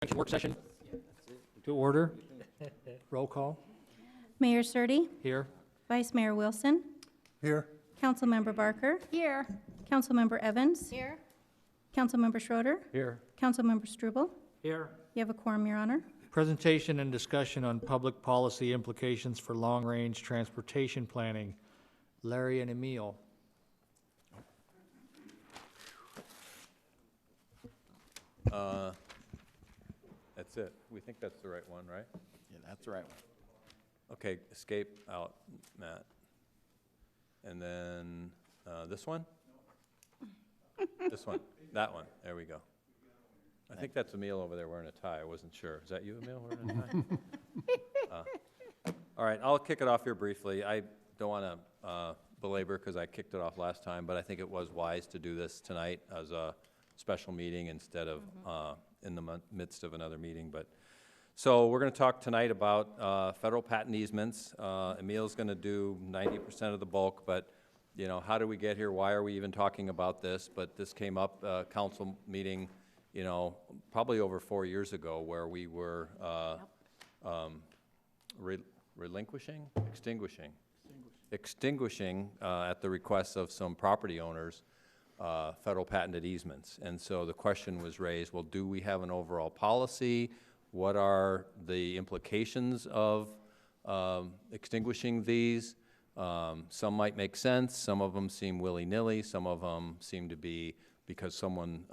Junction work session to order. Roll call. Mayor Surtee, Here. Vice Mayor Wilson, Here. Councilmember Barker, Here. Councilmember Evans, Here. Councilmember Schroeder, Here. Councilmember Struble. Here. You have a quorum, Your Honor. Presentation and discussion on public policy implications for long-range transportation planning. Larry and Emil. That's it. We think that's the right one, right? Yeah, that's the right one. Okay, escape out, Matt. And then this one? This one, that one, there we go. I think that's Emil over there wearing a tie. I wasn't sure. Is that you, Emil, wearing a tie? All right, I'll kick it off here briefly. I don't want to belabor because I kicked it off last time, but I think it was wise to do this tonight as a special meeting instead of in the midst of another meeting. But so we're going to talk tonight about federal patent easements. Emil's going to do 90% of the bulk, but you know, how did we get here? Why are we even talking about this? But this came up council meeting, you know, probably over 4 years ago, where we were extinguishing at the request of some property owners federal patented easements. And so the question was raised, well, do we have an overall policy? What are the implications of extinguishing these? Some might make sense, some of them seem willy-nilly, some of them seem to be because someone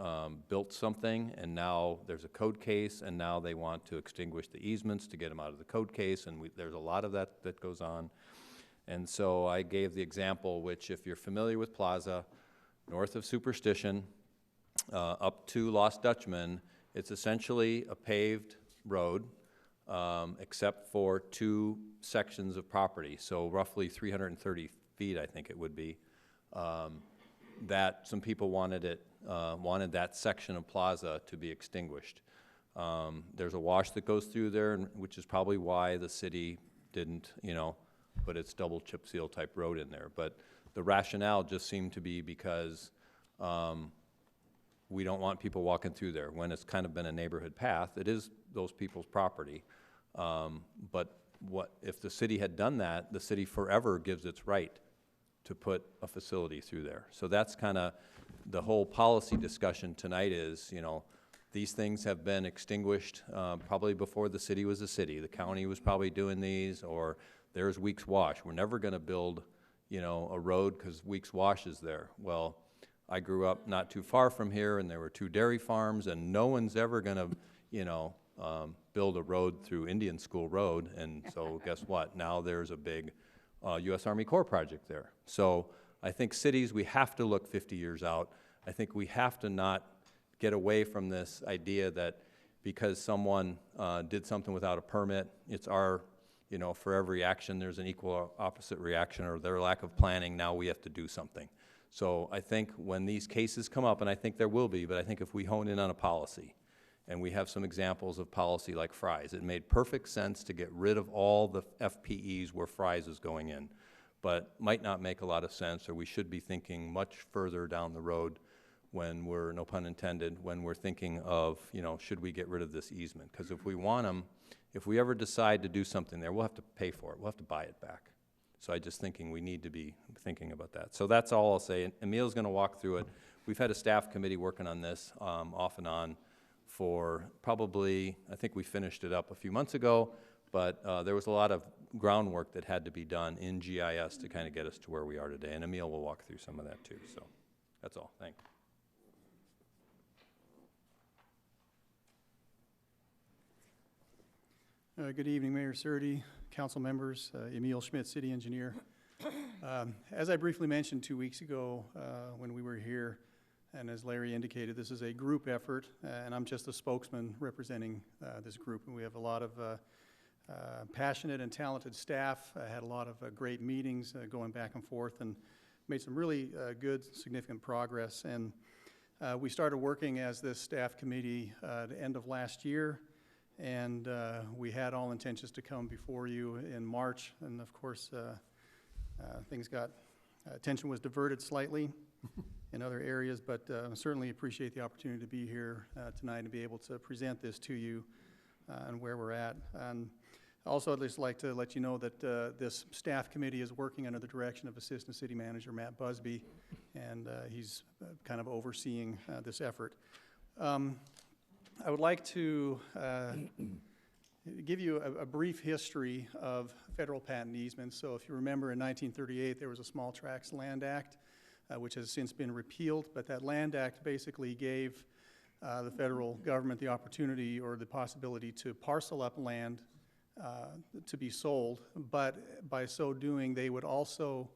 built something and now there's a code case and now they want to extinguish the easements to get them out of the code case, and there's a lot of that goes on. And so I gave the example, which if you're familiar with Plaza, north of Superstition, up to Lost Dutchman, it's essentially a paved road, except for 2 sections of property, so roughly 330 feet, I think it would be, that some people wanted that section of Plaza to be extinguished. There's a wash that goes through there, which is probably why the city didn't, you know, put its double chip seal type road in there. But the rationale just seemed to be because we don't want people walking through there. When it's kind of been a neighborhood path, it is those people's property. But what if the city had done that, the city forever gives its right to put a facility through there. So that's kind of the whole policy discussion tonight is, you know, these things have been extinguished probably before the city was a city. The county was probably doing these, or there's Weeks Wash. We're never going to build, you know, a road because Weeks Wash is there. Well, I grew up not too far from here, and there were 2 dairy farms, and no one's ever going to, you know, build a road through Indian School Road. And so guess what? Now there's a big U.S. Army Corps project there. So I think cities, we have to look 50 years out. I think we have to not get away from this idea that because someone did something without a permit, it's our, you know, for every action there's an equal opposite reaction, or their lack of planning, now we have to do something. So I think when these cases come up, and I think there will be, but I think if we hone in on a policy, and we have some examples of policy like Fry's, it made perfect sense to get rid of all the FPEs where Fry's is going in, but might not make a lot of sense, or we should be thinking much further down the road when we're, no pun intended, when we're thinking of, you know, should we get rid of this easement? Because if we want them, if we ever decide to do something there, we'll have to pay for it. We'll have to buy it back. So I just thinking we need to be thinking about that. So that's all I'll say. Emil's going to walk through it. We've had a staff committee working on this off and on for probably, I think we finished it up a few months ago, but there was a lot of groundwork that had to be done in GIS to kind of get us to where we are today. And Emil will walk through some of that too. So that's all. Thanks. Good evening, Mayor Surtee, council members, Emil Schmidt, city engineer. As I briefly mentioned 2 weeks ago when we were here, and as Larry indicated, this is a group effort, and I'm just a spokesman representing this group. And we have a lot of passionate and talented staff, had a lot of great meetings going back and forth, and made some really good, significant progress. And we started working as this staff committee at the end of last year. And we had all intentions to come before you in March, and of course things got, attention was diverted slightly, in other areas, but certainly appreciate the opportunity to be here tonight and be able to present this to you and where we're at. And also, I'd just like to let you know that this staff committee is working under the direction of Assistant City Manager Matt Busby, and he's kind of overseeing this effort. I would like to give you a brief history of federal patent easements. So if you remember, in 1938, there was a Small Tracts Land Act, which has since been repealed, but that Land Act basically gave the federal government the opportunity or the possibility to parcel up land to be sold, but by so doing, they would also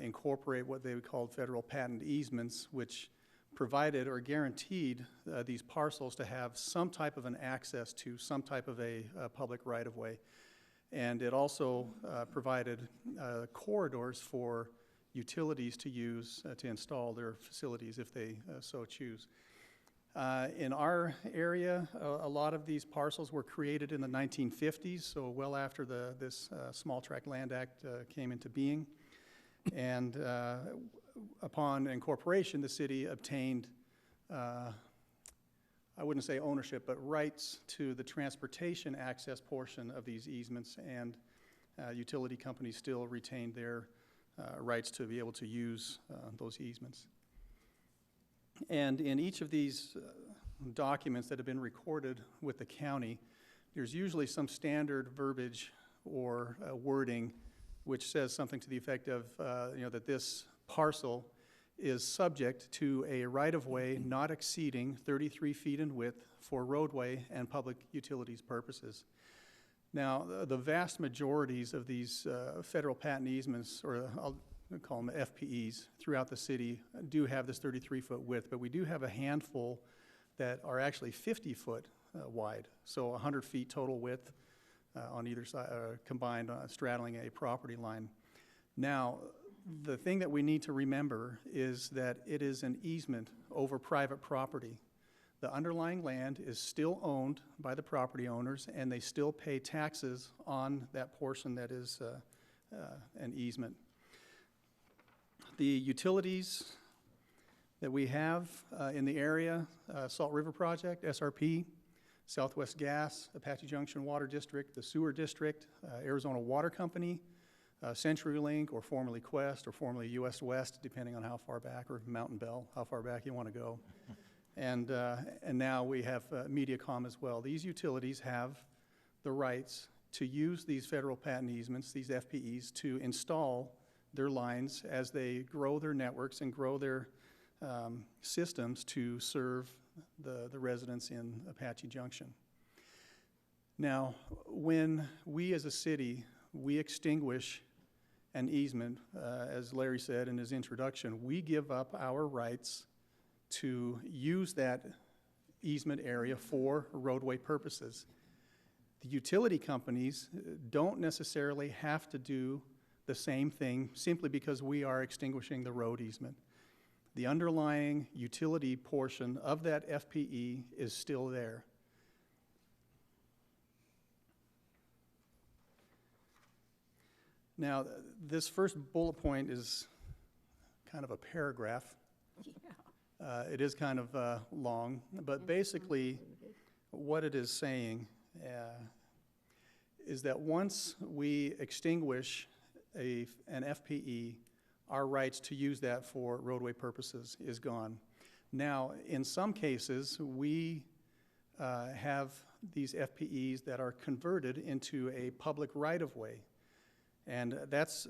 incorporate what they would call federal patent easements, which provided or guaranteed these parcels to have some type of an access to some type of a public right-of-way. And it also provided corridors for utilities to use to install their facilities if they so choose. In our area, a lot of these parcels were created in the 1950s, so well after this Small Tract Land Act came into being. And upon incorporation, the city obtained, I wouldn't say ownership, but rights to the transportation access portion of these easements, and utility companies still retained their rights to be able to use those easements. And in each of these documents that have been recorded with the county, there's usually some standard verbiage or wording which says something to the effect of, that this parcel is subject to a right-of-way not exceeding 33 feet in width for roadway and public utilities purposes. Now, the vast majorities of these federal patent easements, or I'll call them FPEs, throughout the city do have this 33-foot width, but we do have a handful that are actually 50-foot wide, so 100 feet total width on either side, combined straddling a property line. Now, the thing that we need to remember is that it is an easement over private property. The underlying land is still owned by the property owners, and they still pay taxes on that portion that is an easement. The utilities that we have in the area, Salt River Project, SRP, Southwest Gas, Apache Junction Water District, the Sewer District, Arizona Water Company, CenturyLink, or formerly Quest, or formerly US West, depending on how far back, or Mountain Bell, how far back you want to go. And now we have Mediacom as well. These utilities have the rights to use these federal patent easements, these FPEs, to install their lines as they grow their networks and grow their systems to serve the residents in Apache Junction. Now, when we as a city, we extinguish an easement, as Larry said in his introduction, we give up our rights to use that easement area for roadway purposes. The utility companies don't necessarily have to do the same thing simply because we are extinguishing the road easement. The underlying utility portion of that FPE is still there. Now, this first bullet point is kind of a paragraph. It is kind of long, but basically what it is saying is that once we extinguish an FPE, our rights to use that for roadway purposes is gone. Now, in some cases, we have these FPEs that are converted into a public right-of-way. And that's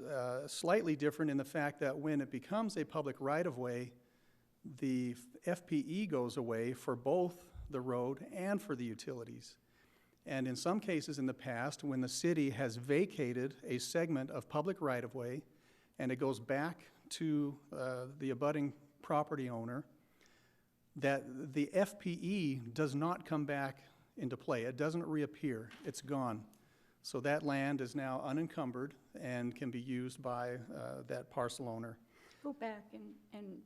slightly different in the fact that when it becomes a public right-of-way, the FPE goes away for both the road and for the utilities. And in some cases in the past, when the city has vacated a segment of public right-of-way and it goes back to the abutting property owner, that the FPE does not come back into play. It doesn't reappear. It's gone. So that land is now unencumbered and can be used by that parcel owner. Go back and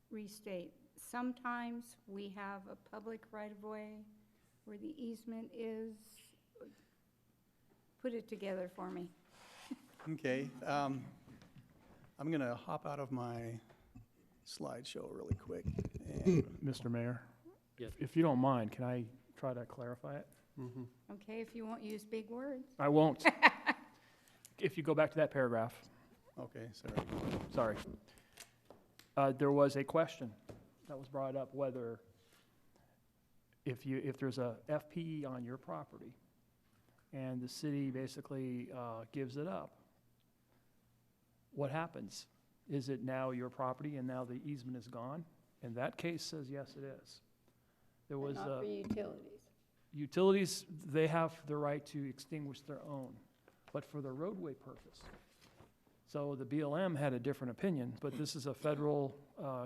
restate. Sometimes we have a public right-of-way where the easement is. Put it together for me. Okay. I'm going to hop out of my slideshow really quick. And Mr. Mayor? Yes. If you don't mind, can I try to clarify it? Okay, if you won't use big words. I won't. If you go back to that paragraph, okay, sorry. sorry. There was a question that was brought up whether if there's a FPE on your property and the city basically gives it up, what happens? Is it now your property and now the easement is gone? And that case says yes, it is. There was Not for utilities. utilities, they have the right to extinguish their own, but for the roadway purpose. So the BLM had a different opinion, but this is a federal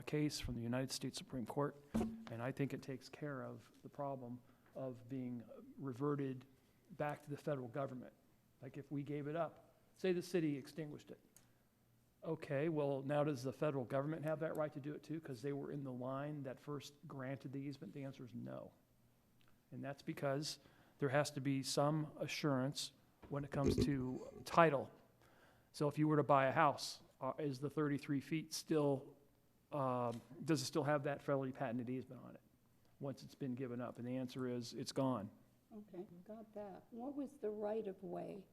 case from the United States Supreme Court, and I think it takes care of the problem of being reverted back to the federal government. Like if we gave it up, say the city extinguished it. Okay, well, now does the federal government have that right to do it too, because they were in the line that first granted the easement? The answer is no. And that's because there has to be some assurance when it comes to title. So if you were to buy a house, is the 33 feet still, does it still have that federally patented easement on it once it's been given up? And the answer is, it's gone. Okay, got that. What was the right-of-way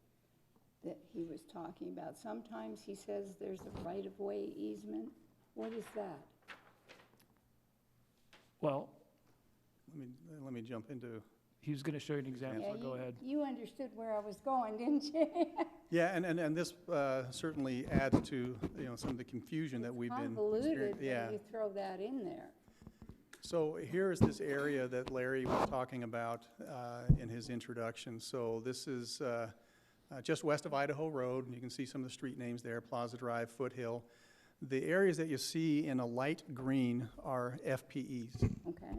that he was talking about? Sometimes he says there's a right-of-way easement. What is that? Well, Let me jump into, he was going to show you an example, Yeah, so go ahead. You understood where I was going, didn't you? yeah, and this certainly adds to, some of the confusion that we've been Convoluted experiencing. Yeah. when you throw that in there. So here's this area that Larry was talking about in his introduction. So this is just west of Idaho Road. You can see some of the street names there, Plaza Drive, Foothill. The areas that you see in a light green are FPEs. Okay,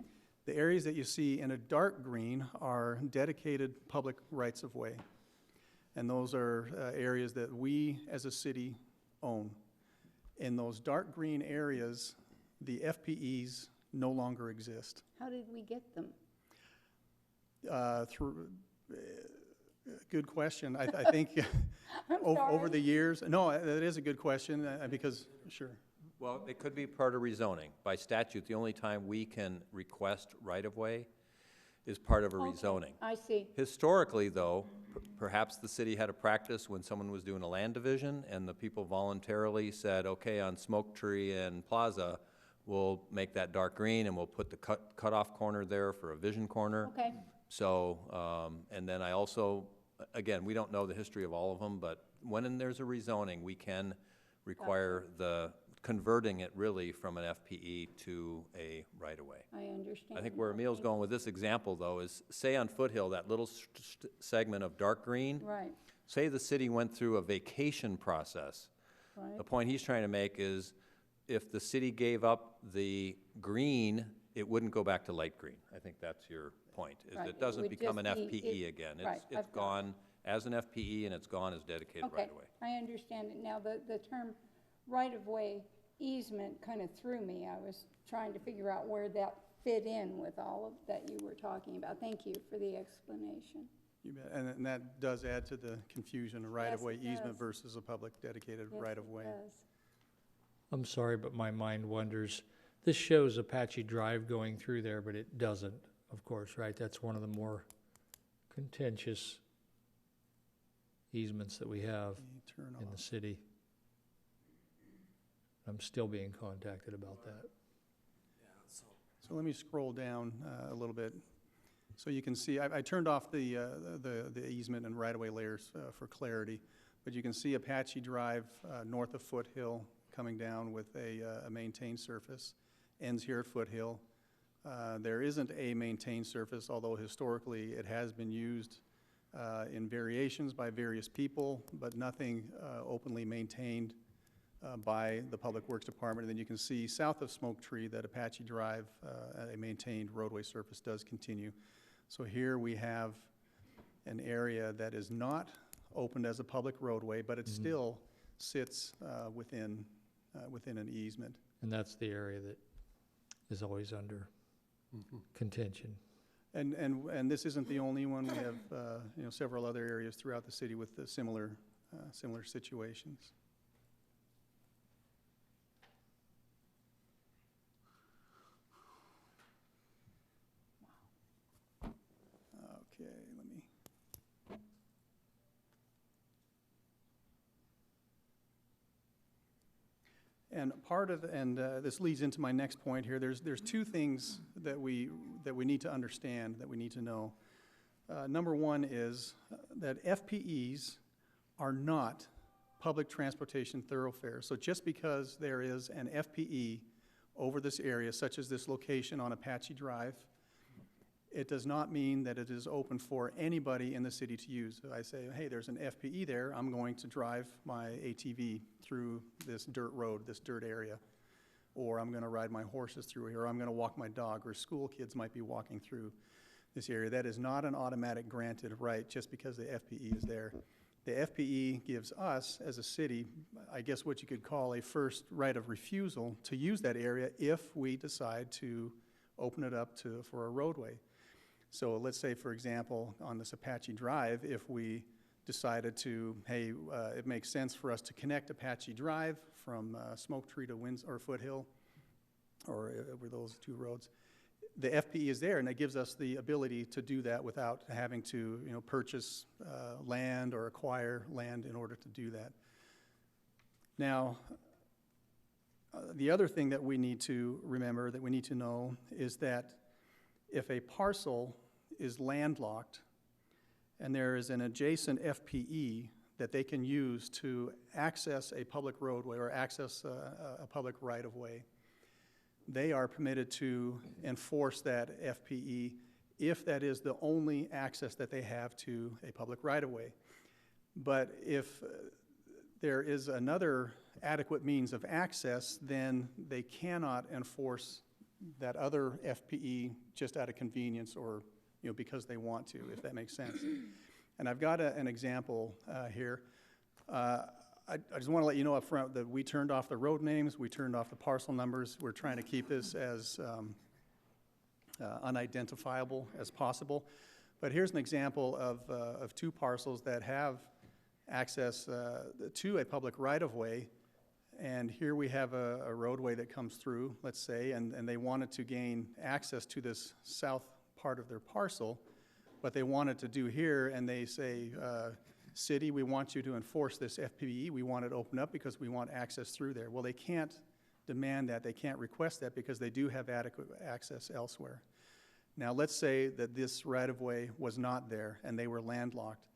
The areas that you see in a dark green are dedicated public rights-of-way. And those are areas that we as a city own. In those dark green areas, the FPEs no longer exist. how did we get them? Good question. I think I'm over sorry. the years, no, that is a good question because, sure. Well, it could be part of rezoning. By statute, the only time we can request right-of-way is part of a Okay, rezoning. I see. Historically, though, perhaps the city had a practice when someone was doing a land division and the people voluntarily said, okay, on Smoke Tree and Plaza, we'll make that dark green and we'll put the cutoff corner there for a vision corner. Okay, So, and then I also, again, we don't know the history of all of them, but when there's a rezoning, we can require the converting it really from an FPE to a right-of-way. I understand. I think where Emil's going with this example, though, is say on Foothill, that little segment of dark green, Right, say the city went through a vacation process. right. The point he's trying to make is if the city gave up the green, it wouldn't go back to light green. I think that's your point, is Right, it it doesn't would become an just be- FPE again. right, It's I've got gone as an FPE and it's gone as dedicated Okay, right-of-way. I understand it. Now, the term right-of-way easement kind of threw me. I was trying to figure out where that fit in with all of that you were talking about. Thank you for the explanation. You bet. And that does add to the confusion, a right-of-way it easement does. versus a public dedicated Yes, it right-of-way. does. I'm sorry, but my mind wanders. This shows Apache Drive going through there, but it doesn't, of course, right? That's one of the more contentious easements that we have Turn in off. the city. I'm still being contacted about that. So let me scroll down a little bit. So you can see, I turned off the easement and right-of-way layers for clarity, but you can see Apache Drive north of Foothill coming down with a maintained surface, ends here at Foothill. There isn't a maintained surface, although historically it has been used in variations by various people, but nothing openly maintained by the Public Works Department. And then you can see south of Smoke Tree that Apache Drive, a maintained roadway surface does continue. So here we have an area that is not opened as a public roadway, but it still sits within an easement. And that's the area that is always under contention. And this isn't the only one. We have several other areas throughout the city with similar situations. And part of, this leads into my next point here, there's two things that we need to understand, that we need to know. Number one is that FPEs are not public transportation thoroughfares. So just because there is an FPE over this area, such as this location on Apache Drive, it does not mean that it is open for anybody in the city to use. I say, hey, there's an FPE there, I'm going to drive my ATV through this dirt road, this dirt area, or I'm going to ride my horses through here, or I'm going to walk my dog, or school kids might be walking through this area. That is not an automatic granted right just because the FPE is there. The FPE gives us, as a city, I guess what you could call a first right of refusal to use that area if we decide to open it up for a roadway. So let's say, for example, on this Apache Drive, if we decided to, hey, it makes sense for us to connect Apache Drive from Smoke Tree to Foothill, or over those two roads, the FPE is there, and that gives us the ability to do that without having to, purchase land or acquire land in order to do that. Now, the other thing that we need to remember, that we need to know, is that if a parcel is landlocked and there is an adjacent FPE that they can use to access a public roadway or access a public right-of-way, they are permitted to enforce that FPE if that is the only access that they have to a public right-of-way. But if there is another adequate means of access, then they cannot enforce that other FPE just out of convenience or because they want to, if that makes sense. And I've got an example here. I just want to let you know up front that we turned off the road names, we turned off the parcel numbers. We're trying to keep this as unidentifiable as possible. But here's an example of two parcels that have access to a public right-of-way. And here we have a roadway that comes through, let's say, and they wanted to gain access to this south part of their parcel. What they wanted to do here, and they say, city, we want you to enforce this FPE. We want it open up because we want access through there. Well, they can't demand that. They can't request that because they do have adequate access elsewhere. Now, let's say that this right-of-way was not there and they were landlocked,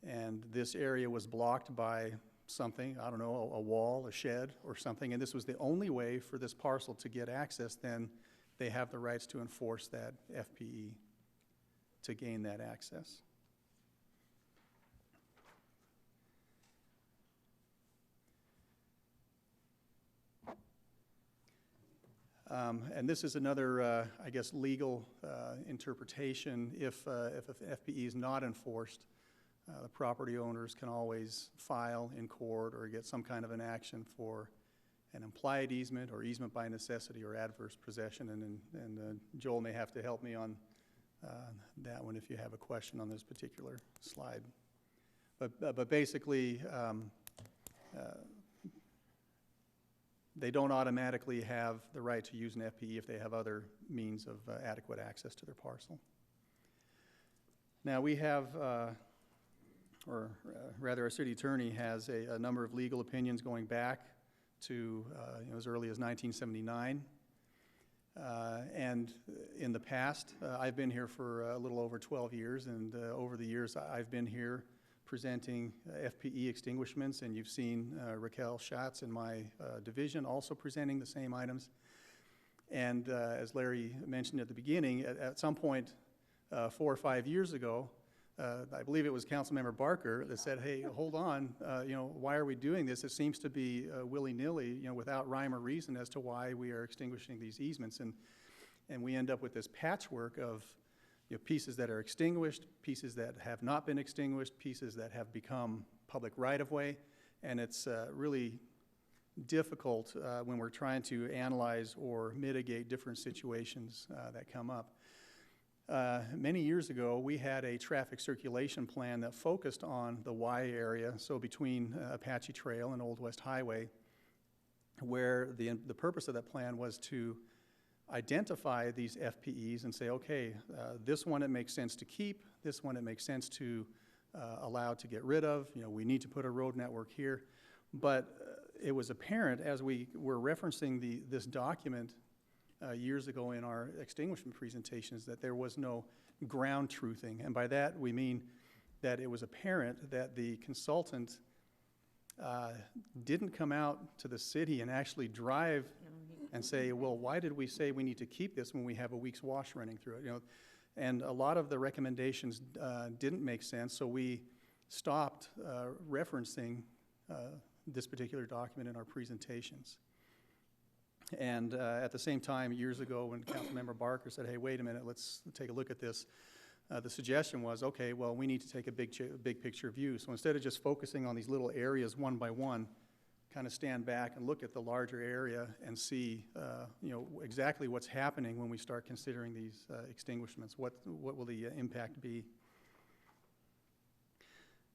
and this area was blocked by something, I don't know, a wall, a shed, or something, and this was the only way for this parcel to get access, then they have the rights to enforce that FPE to gain that access. And this is another, I guess, legal interpretation. If an FPE is not enforced, the property owners can always file in court or get some kind of an action for an implied easement or easement by necessity or adverse possession. And Joel may have to help me on that one if you have a question on this particular slide. But basically, they don't automatically have the right to use an FPE if they have other means of adequate access to their parcel. Now we have, or rather our city attorney has a number of legal opinions going back to as early as 1979. And in the past, I've been here for a little over 12 years, and over the years I've been here presenting FPE extinguishments, and you've seen Raquel Schatz in my division also presenting the same items. And as Larry mentioned at the beginning, at some point 4 or 5 years ago, I believe it was Councilmember Barker that said, hey, hold on, why are we doing this? It seems to be willy-nilly, without rhyme or reason as to why we are extinguishing these easements. And we end up with this patchwork of pieces that are extinguished, pieces that have not been extinguished, pieces that have become public right-of-way, and it's really difficult when we're trying to analyze or mitigate different situations that come up. Many years ago, we had a traffic circulation plan that focused on the Y area, so between Apache Trail and Old West Highway, where the purpose of that plan was to identify these FPEs and say, okay, this one it makes sense to keep, this one it makes sense to allow to get rid of, we need to put a road network here. But it was apparent as we were referencing this document years ago in our extinguishment presentations that there was no ground truthing. And by that, we mean that it was apparent that the consultant didn't come out to the city and actually drive and say, well, why did we say we need to keep this when we have a week's wash running through it? You know, and a lot of the recommendations didn't make sense, so we stopped referencing this particular document in our presentations. And at the same time, years ago, when Councilmember Barker said, hey, wait a minute, let's take a look at this, the suggestion was, okay, well, we need to take a big picture view. So instead of just focusing on these little areas one by one, kind of stand back and look at the larger area and see, you know, exactly what's happening when we start considering these extinguishments. What will the impact be?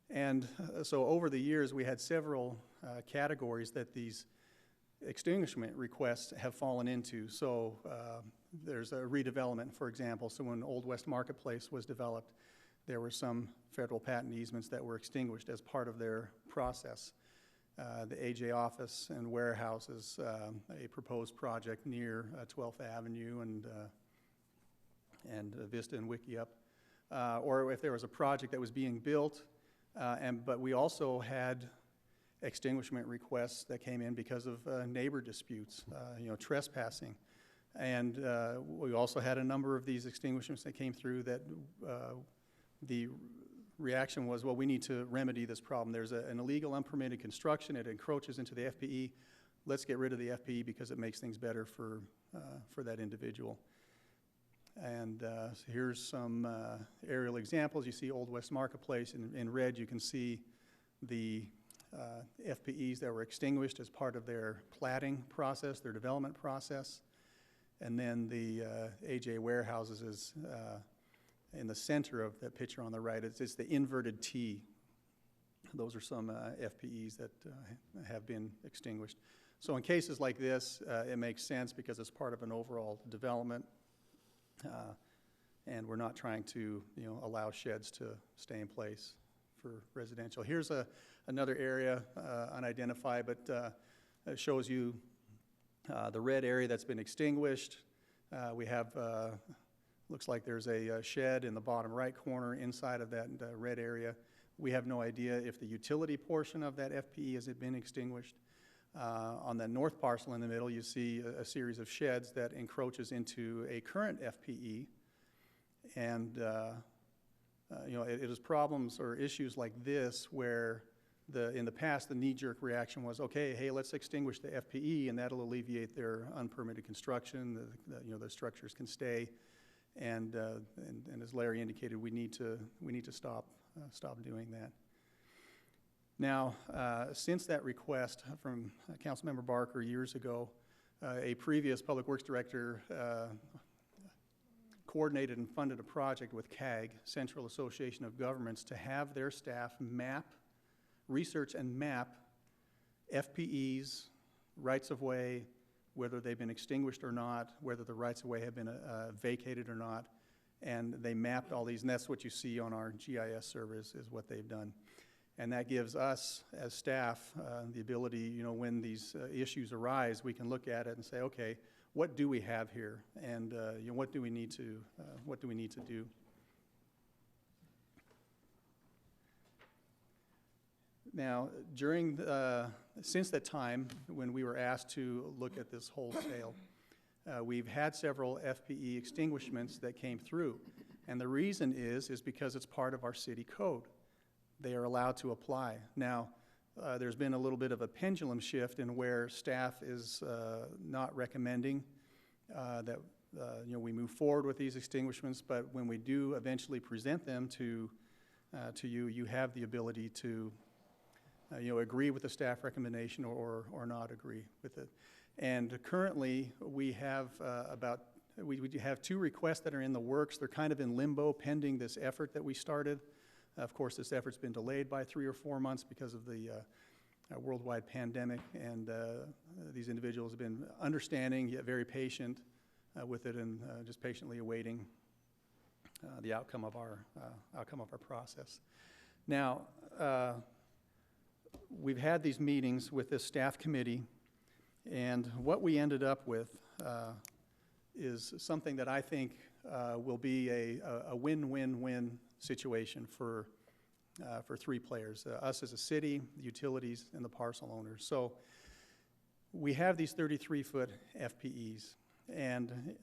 And so over the years, we had several categories that these extinguishment requests have fallen into. So there's a redevelopment, for example. So when Old West Marketplace was developed, there were some federal patent easements that were extinguished as part of their process. The AJ office and warehouses, a proposed project near 12th Avenue and Vista and Wickiup. Or if there was a project that was being built, but we also had extinguishment requests that came in because of neighbor disputes, you know, trespassing. And we also had a number of these extinguishments that came through that the reaction was, well, we need to remedy this problem. There's an illegal unpermitted construction. It encroaches into the FPE. Let's get rid of the FPE because it makes things better for that individual. And so here's some aerial examples. You see Old West Marketplace. In red, you can see the FPEs that were extinguished as part of their platting process, their development process. And then the AJ warehouses is in the center of that picture on the right. It's the inverted T. Those are some FPEs that have been extinguished. So in cases like this, it makes sense because it's part of an overall development. And we're not trying to, you know, allow sheds to stay in place for residential. Here's another area unidentified, but it shows you the red area that's been extinguished. We have, looks like there's a shed in the bottom right corner inside of that red area. We have no idea if the utility portion of that FPE has been extinguished. On the north parcel in the middle, you see a series of sheds that encroaches into a current FPE. And you know, it is problems or issues like this where in the past, the knee-jerk reaction was, okay, hey, let's extinguish the FPE, and that'll alleviate their unpermitted construction. You know, the structures can stay. And as Larry indicated, we need to stop doing that. Now, since that request from Councilmember Barker years ago, a previous Public Works Director coordinated and funded a project with CAG, Central Association of Governments, to have their staff research and map FPEs, rights-of-way, whether they've been extinguished or not, whether the rights-of-way have been vacated or not, and they mapped all these, and that's what you see on our GIS service is what they've done. And that gives us, as staff, the ability, you know, when these issues arise, we can look at it and say, okay, what do we have here, and you know, what do we need to do? Now, since that time when we were asked to look at this wholesale, we've had several FPE extinguishments that came through, and the reason is because it's part of our city code. They are allowed to apply. Now, there's been a little bit of a pendulum shift in where staff is not recommending that you know, we move forward with these extinguishments, but when we do eventually present them to you, you have the ability to you know, agree with the staff recommendation or not agree with it. And currently, we have we have 2 requests that are in the works. They're kind of in limbo pending this effort that we started. Of course, this effort's been delayed by 3 or 4 months because of the worldwide pandemic, and these individuals have been understanding yet very patient with it, and just patiently awaiting the outcome of our process. Now, we've had these meetings with this staff committee, and what we ended up with is something that I think will be a win-win-win situation for three players, us as a city, the utilities, and the parcel owners. So we have these 33-foot FPEs, and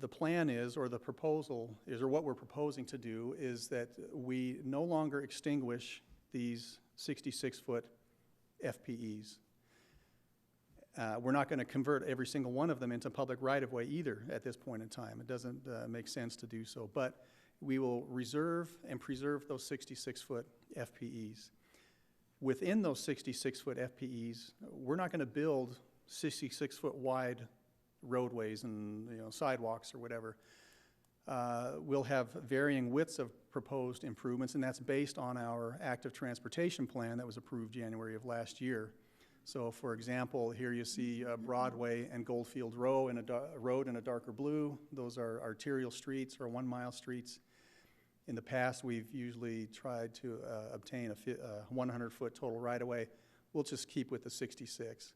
the plan is, or the proposal is, or what we're proposing to do is that we no longer extinguish these 66-foot FPEs. We're not going to convert every single one of them into public right-of-way either at this point in time. It doesn't make sense to do so, but we will reserve and preserve those 66-foot FPEs. Within those 66-foot FPEs, we're not going to build 66-foot wide roadways and sidewalks or whatever. We'll have varying widths of proposed improvements, and that's based on our active transportation plan that was approved January of last year. So, for example, here you see Broadway and Goldfield Road in a darker blue. Those are arterial streets or 1 mile streets. In the past, we've usually tried to obtain a 100-foot total right-of-way. We'll just keep with the 66.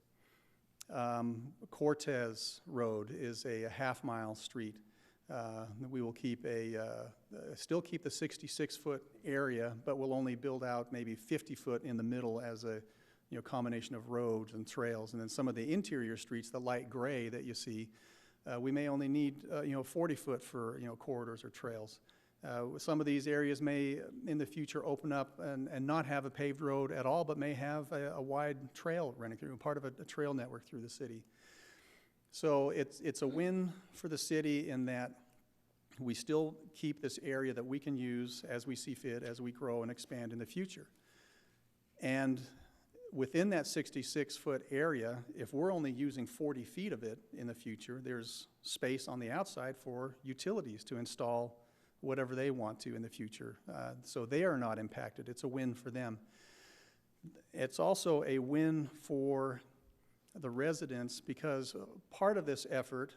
Cortez Road is a half-mile street. We will keep still keep the 66-foot area, but we'll only build out maybe 50-foot in the middle as a combination of roads and trails. And then some of the interior streets, the light gray that you see, we may only need 40-foot for corridors or trails. Some of these areas may in the future open up and not have a paved road at all, but may have a wide trail running through, part of a trail network through the city. So it's a win for the city in that we still keep this area that we can use as we see fit, as we grow and expand in the future. And within that 66-foot area, if we're only using 40 feet of it in the future, there's space on the outside for utilities to install whatever they want to in the future. So they are not impacted. It's a win for them. It's also a win for the residents because part of this effort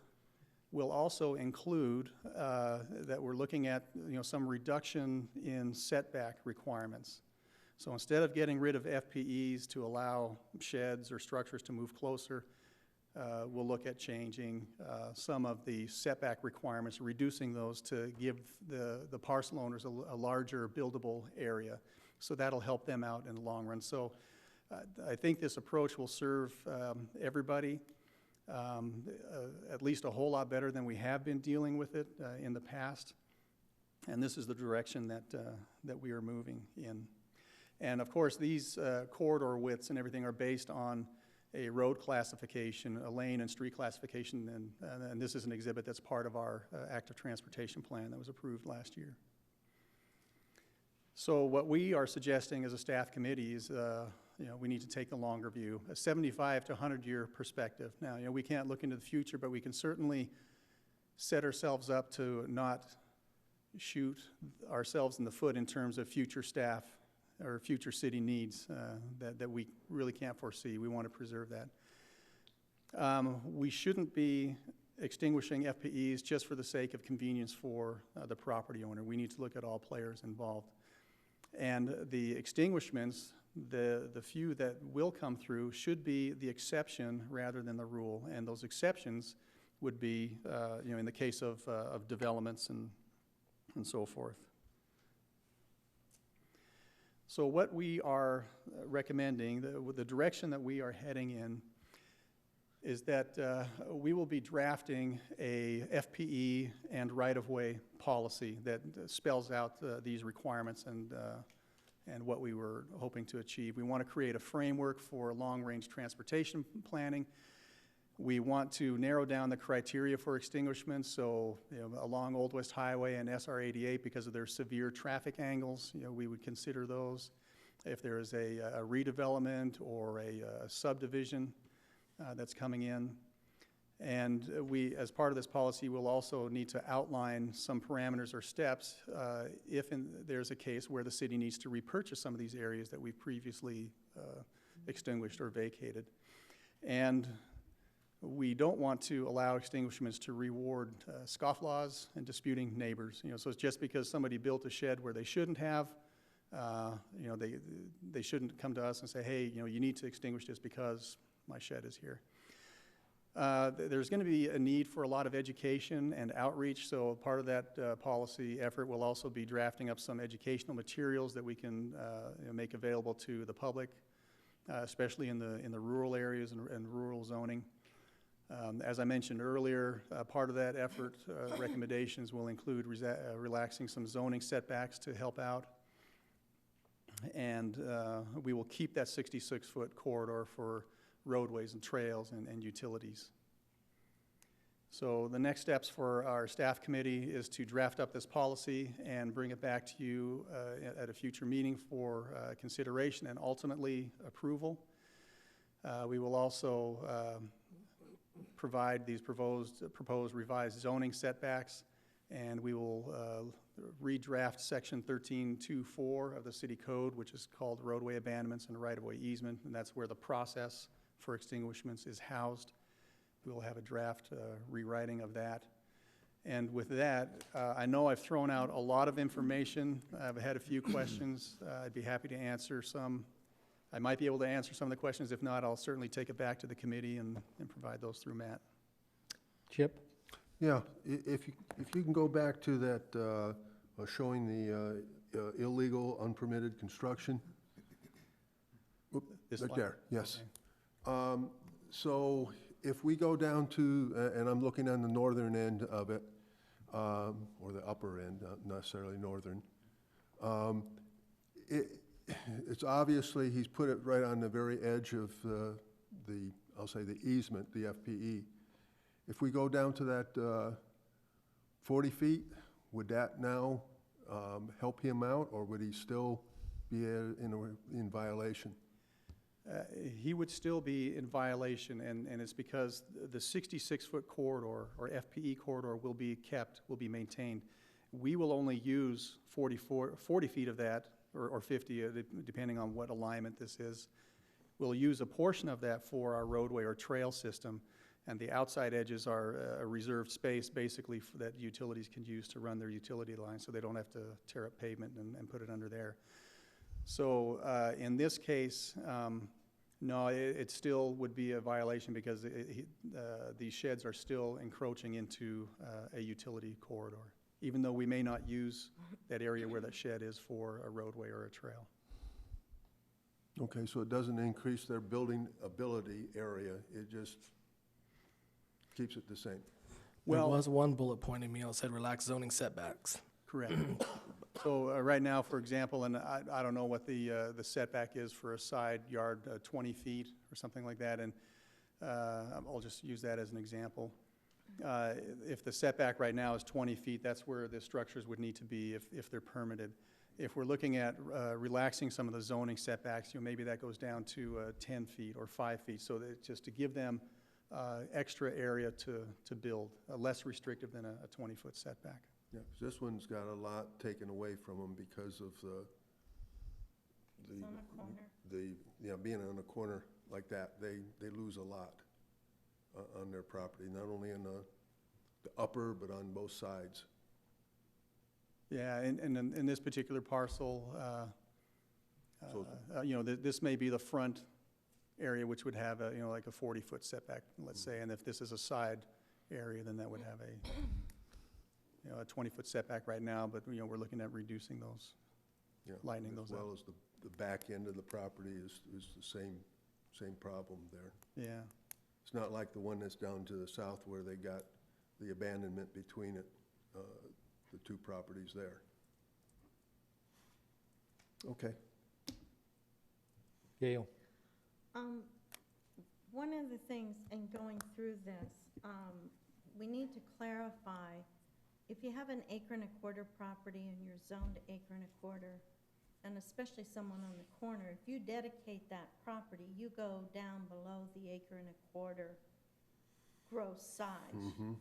will also include that we're looking at some reduction in setback requirements. So instead of getting rid of FPEs to allow sheds or structures to move closer, we'll look at changing some of the setback requirements, reducing those to give the parcel owners a larger buildable area. So that'll help them out in the long run. So I think this approach will serve everybody at least a whole lot better than we have been dealing with it in the past. And this is the direction that we are moving in. And of course, these corridor widths and everything are based on a road classification, a lane and street classification, and this is an exhibit that's part of our active transportation plan that was approved last year. So what we are suggesting as a staff committee is, we need to take a longer view, a 75 to 100-year perspective. Now, we can't look into the future, but we can certainly set ourselves up to not shoot ourselves in the foot in terms of future staff or future city needs that we really can't foresee. We want to preserve that. We shouldn't be extinguishing FPEs just for the sake of convenience for the property owner. We need to look at all players involved. And the extinguishments, the few that will come through, should be the exception rather than the rule. And those exceptions would be, in the case of developments and so forth. So what we are recommending, the direction that we are heading in, is that we will be drafting a FPE and right-of-way policy that spells out these requirements and what we were hoping to achieve. We want to create a framework for long-range transportation planning. We want to narrow down the criteria for extinguishment, so along Old West Highway and SR 88, because of their severe traffic angles, we would consider those. If there is a redevelopment or a subdivision that's coming in. And we, as part of this policy, will also need to outline some parameters or steps if there's a case where the city needs to repurchase some of these areas that we've previously extinguished or vacated. And we don't want to allow extinguishments to reward scofflaws and disputing neighbors. So it's just because somebody built a shed where they shouldn't have, You know, they shouldn't come to us and say, hey, you know, you need to extinguish this because my shed is here. There's going to be a need for a lot of education and outreach, so part of that policy effort will also be drafting up some educational materials that we can you know, make available to the public, especially in the rural areas and rural zoning. As I mentioned earlier, part of that effort recommendations will include relaxing some zoning setbacks to help out. And we will keep that 66-foot corridor for roadways and trails and utilities. So the next steps for our staff committee is to draft up this policy and bring it back to you at a future meeting for consideration and ultimately approval. We will also provide these proposed revised zoning setbacks, and we will redraft section 13.2.4 of the city code, which is called roadway abandonments and right-of-way easement, and that's where the process for extinguishments is housed. We will have a draft rewriting of that. And with that, I know I've thrown out a lot of information. I've had a few questions. I'd be happy to answer some. I might be able to answer some of the questions. If not, I'll certainly take it back to the committee and provide those through Matt. Chip? Yeah, if you can go back to that, showing the illegal unpermitted construction. Oop, This right slide? there, yes. Okay. So if we go down to, and I'm looking on the northern end of it, or the upper end, not necessarily northern, it's obviously, he's put it right on the very edge of I'll say the easement, the FPE. If we go down to that 40 feet, would that now help him out, or would he still be in violation? He would still be in violation, and it's because the 66-foot corridor, or FPE corridor, will be kept, will be maintained. We will only use 40 feet of that, or 50, depending on what alignment this is. We'll use a portion of that for our roadway or trail system, and the outside edges are a reserved space, basically, that utilities can use to run their utility lines, so they don't have to tear up pavement and put it under there. So in this case, no, it still would be a violation because these sheds are still encroaching into a utility corridor, even though we may not use that area where that shed is for a roadway or a trail. Okay, so it doesn't increase their building ability area, it just keeps it the same. There Well, was one bullet point in Emil said relax zoning setbacks. correct. So right now, for example, and I don't know what the setback is for a side yard, 20 feet or something like that, and I'll just use that as an example. If the setback right now is 20 feet, that's where the structures would need to be if they're permitted. If we're looking at relaxing some of the zoning setbacks, you know, maybe that goes down to 10 feet or 5 feet, so that just to give them extra area to build, less restrictive than a 20-foot setback. Yeah, 'cause this one's got a lot taken away from them because of being on a corner like that, they lose a lot on their property, not only in the upper, but on both sides. Yeah, and in this particular parcel, you know, this may be the front area, which would have you know, like a 40-foot setback, let's say, and if this is a side area, then that would have you know, a 20-foot setback right now, but, you know, we're looking at reducing those, Yeah, lightening those as well up. as the back end of the property is the same problem there. Yeah, It's not like the one that's down to the south where they got the abandonment between it, the two properties there. Okay. Gail? One of the things in going through this, we need to clarify, if you have an acre and a quarter property and you're zoned acre and a quarter, and especially someone on the corner, if you dedicate that property, you go down below the acre and a quarter gross size. Mm-hmm.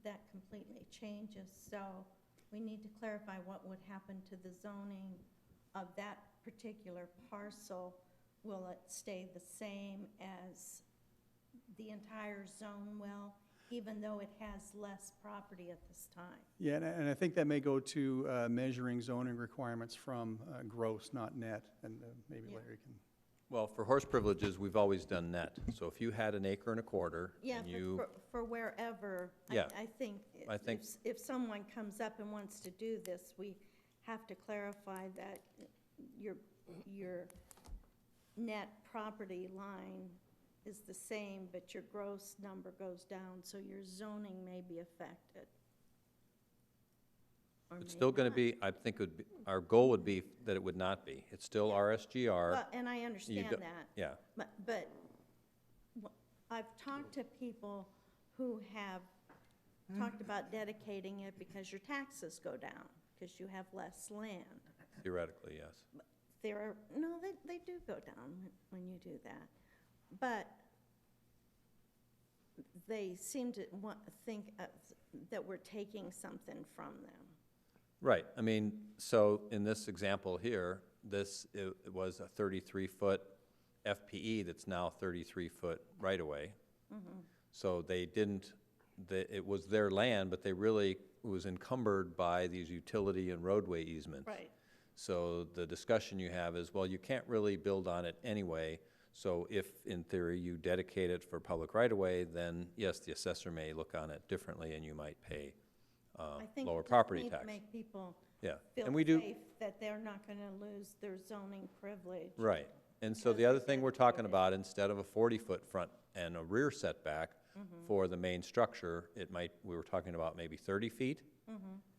That completely changes, so we need to clarify what would happen to the zoning of that particular parcel. Will it stay the same as the entire zone will? even though it has less property at this time. Yeah, and I think that may go to measuring zoning requirements from gross, not net, and maybe Yeah. Larry can. Well, for horse privileges, we've always done net. So if you had an acre and a quarter Yeah, and you, but for wherever, Yeah. I think I think- if someone comes up and wants to do this, we have to clarify that your net property line is the same, but your gross number goes down, so your zoning may be affected. Or it's may still going to not. be, I think it would be, our goal would be that it would not be. It's still RSGR. Well, and I understand go- that. Yeah, But I've talked to people who have talked about dedicating it because your taxes go down, because you have less land. theoretically, yes. No, they do go down when you do that. But they seem to think that we're taking something from them. Right, I mean, so in this example here, it was a 33-foot FPE that's now 33-foot right-of-way. So they didn't, it was their land, but they really was encumbered by these utility and roadway easements. Right. So the discussion you have is, well, you can't really build on it anyway, so if, in theory, you dedicate it for public right-of-way, then yes, the assessor may look on it differently and you might pay I think lower we just property need to tax. make people Yeah, feel and we do, safe that they're not going to lose their zoning privilege. right. And so because the other they're thing we're talking dedicated. about, instead of a 40-foot front and a rear setback for the main structure, we were talking about maybe 30 feet.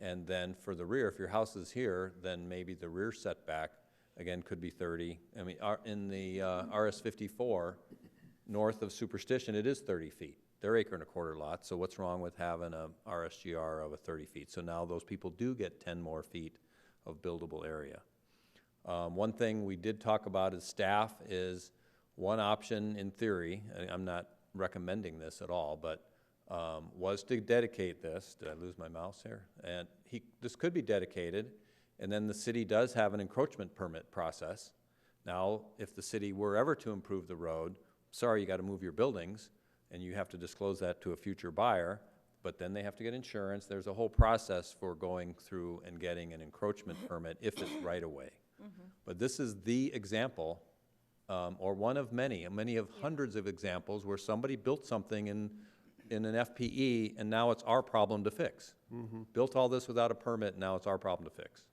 And then for the rear, if your house is here, then maybe the rear setback, again, could be 30. I mean, in the RS 54, north of Superstition, it is 30 feet. They're acre and a quarter lots, so what's wrong with having a RSGR of a 30 feet? So now those people do get 10 more feet of buildable area. One thing we did talk about as staff is one option in theory, I'm not recommending this at all, but was to dedicate this. Did I lose my mouse here? And this could be dedicated, and then the city does have an encroachment permit process. Now, if the city were ever to improve the road, sorry, you got to move your buildings, and you have to disclose that to a future buyer, but then they have to get insurance. There's a whole process for going through and getting an encroachment permit if it's right away. But this is the example, or one of many of hundreds of examples where somebody built something in an FPE, and now it's our problem to fix. Built all this without a permit, now it's our problem to fix.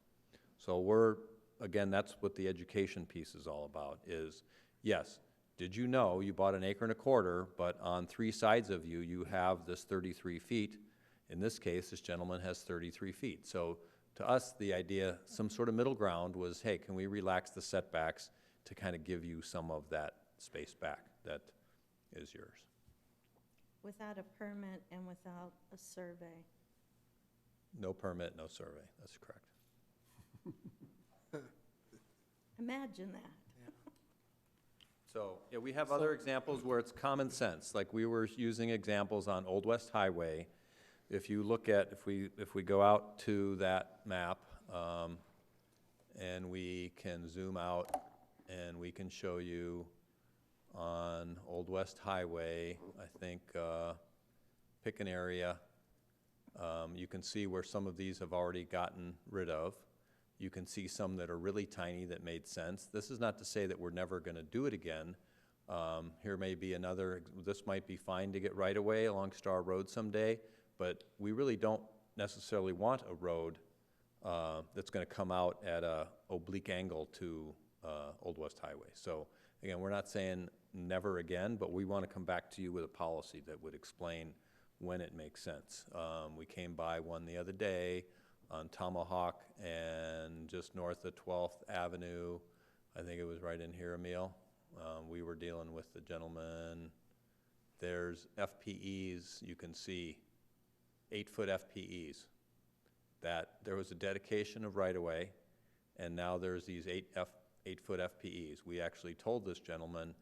So again, that's what the education piece is all about, is, yes, did you know you bought an acre and a quarter, but on 3 sides of you, you have this 33 feet. In this case, this gentleman has 33 feet. So to us, the idea, some sort of middle ground was, hey, can we relax the setbacks to kind of give you some of that space back that is yours? Without a permit and without a survey. No permit, no survey, that's correct. Imagine that. So, yeah, we have other examples where it's common sense, like we were using examples on Old West Highway. If you look at, if we go out to that map, and we can zoom out, and we can show you on Old West Highway, I think, pick an area. You can see where some of these have already gotten rid of. You can see some that are really tiny that made sense. This is not to say that we're never going to do it again. Here may be another, this might be fine to get right away along Star Road someday, but we really don't necessarily want a road that's going to come out at a oblique angle to Old West Highway. So again, we're not saying never again, but we want to come back to you with a policy that would explain when it makes sense. We came by one the other day on Tomahawk and just north of 12th Avenue. I think it was right in here, Emil. We were dealing with the gentleman. There's FPEs, you can see, 8-foot FPEs. That there was a dedication of right-of-way, and now there's these 8-foot FPEs. We actually told this gentleman,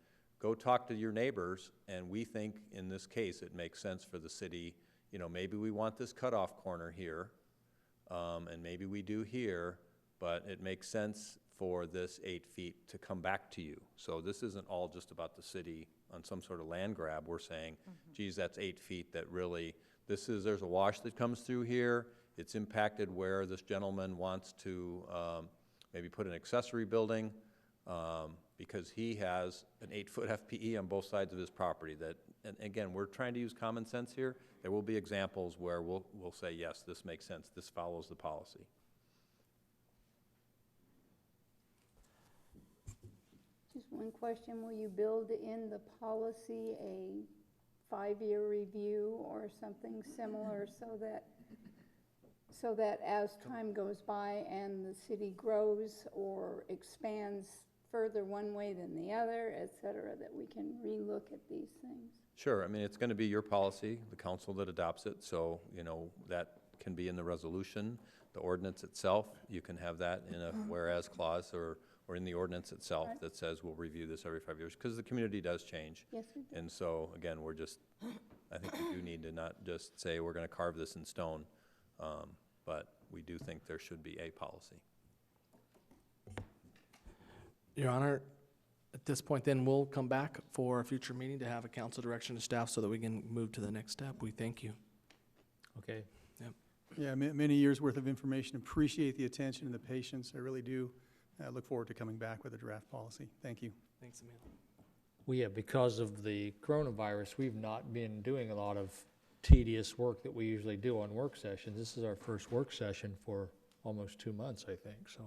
go talk to your neighbors, and we think in this case it makes sense for the city, you know, maybe we want this cutoff corner here, and maybe we do here, but it makes sense for this 8 feet to come back to you. So this isn't all just about the city on some sort of land grab. We're saying, geez, that's 8 feet that really, there's a wash that comes through here. It's impacted where this gentleman wants to maybe put an accessory building because he has an 8-foot FPE on both sides of his property. And again, we're trying to use common sense here. There will be examples where we'll say, yes, this makes sense. This follows the policy. Just one question, will you build in the policy a 5-year review or something similar so that as time goes by and the city grows or expands further one way than the other, et cetera, that we can relook at these things? Sure. I mean, it's going to be your policy, the council that adopts it. So, you know, that can be in the resolution, the ordinance itself. You can have that in a whereas clause or in the ordinance itself that says we'll review this every 5 years, because the community does change. Yes, we do. And so, again, I think we do need to not just say we're going to carve this in stone, but we do think there should be a policy. Your Honor, at this point then, we'll come back for a future meeting to have a council direction to staff so that we can move to the next step. We thank you. Okay. Yeah, many years' worth of information. Appreciate the attention and the patience. I really do. I look forward to coming back with a draft policy. Thank you. Thanks, Emil. Because of the coronavirus, we've not been doing a lot of tedious work that we usually do on work sessions. This is our first work session for almost 2 months, I think, so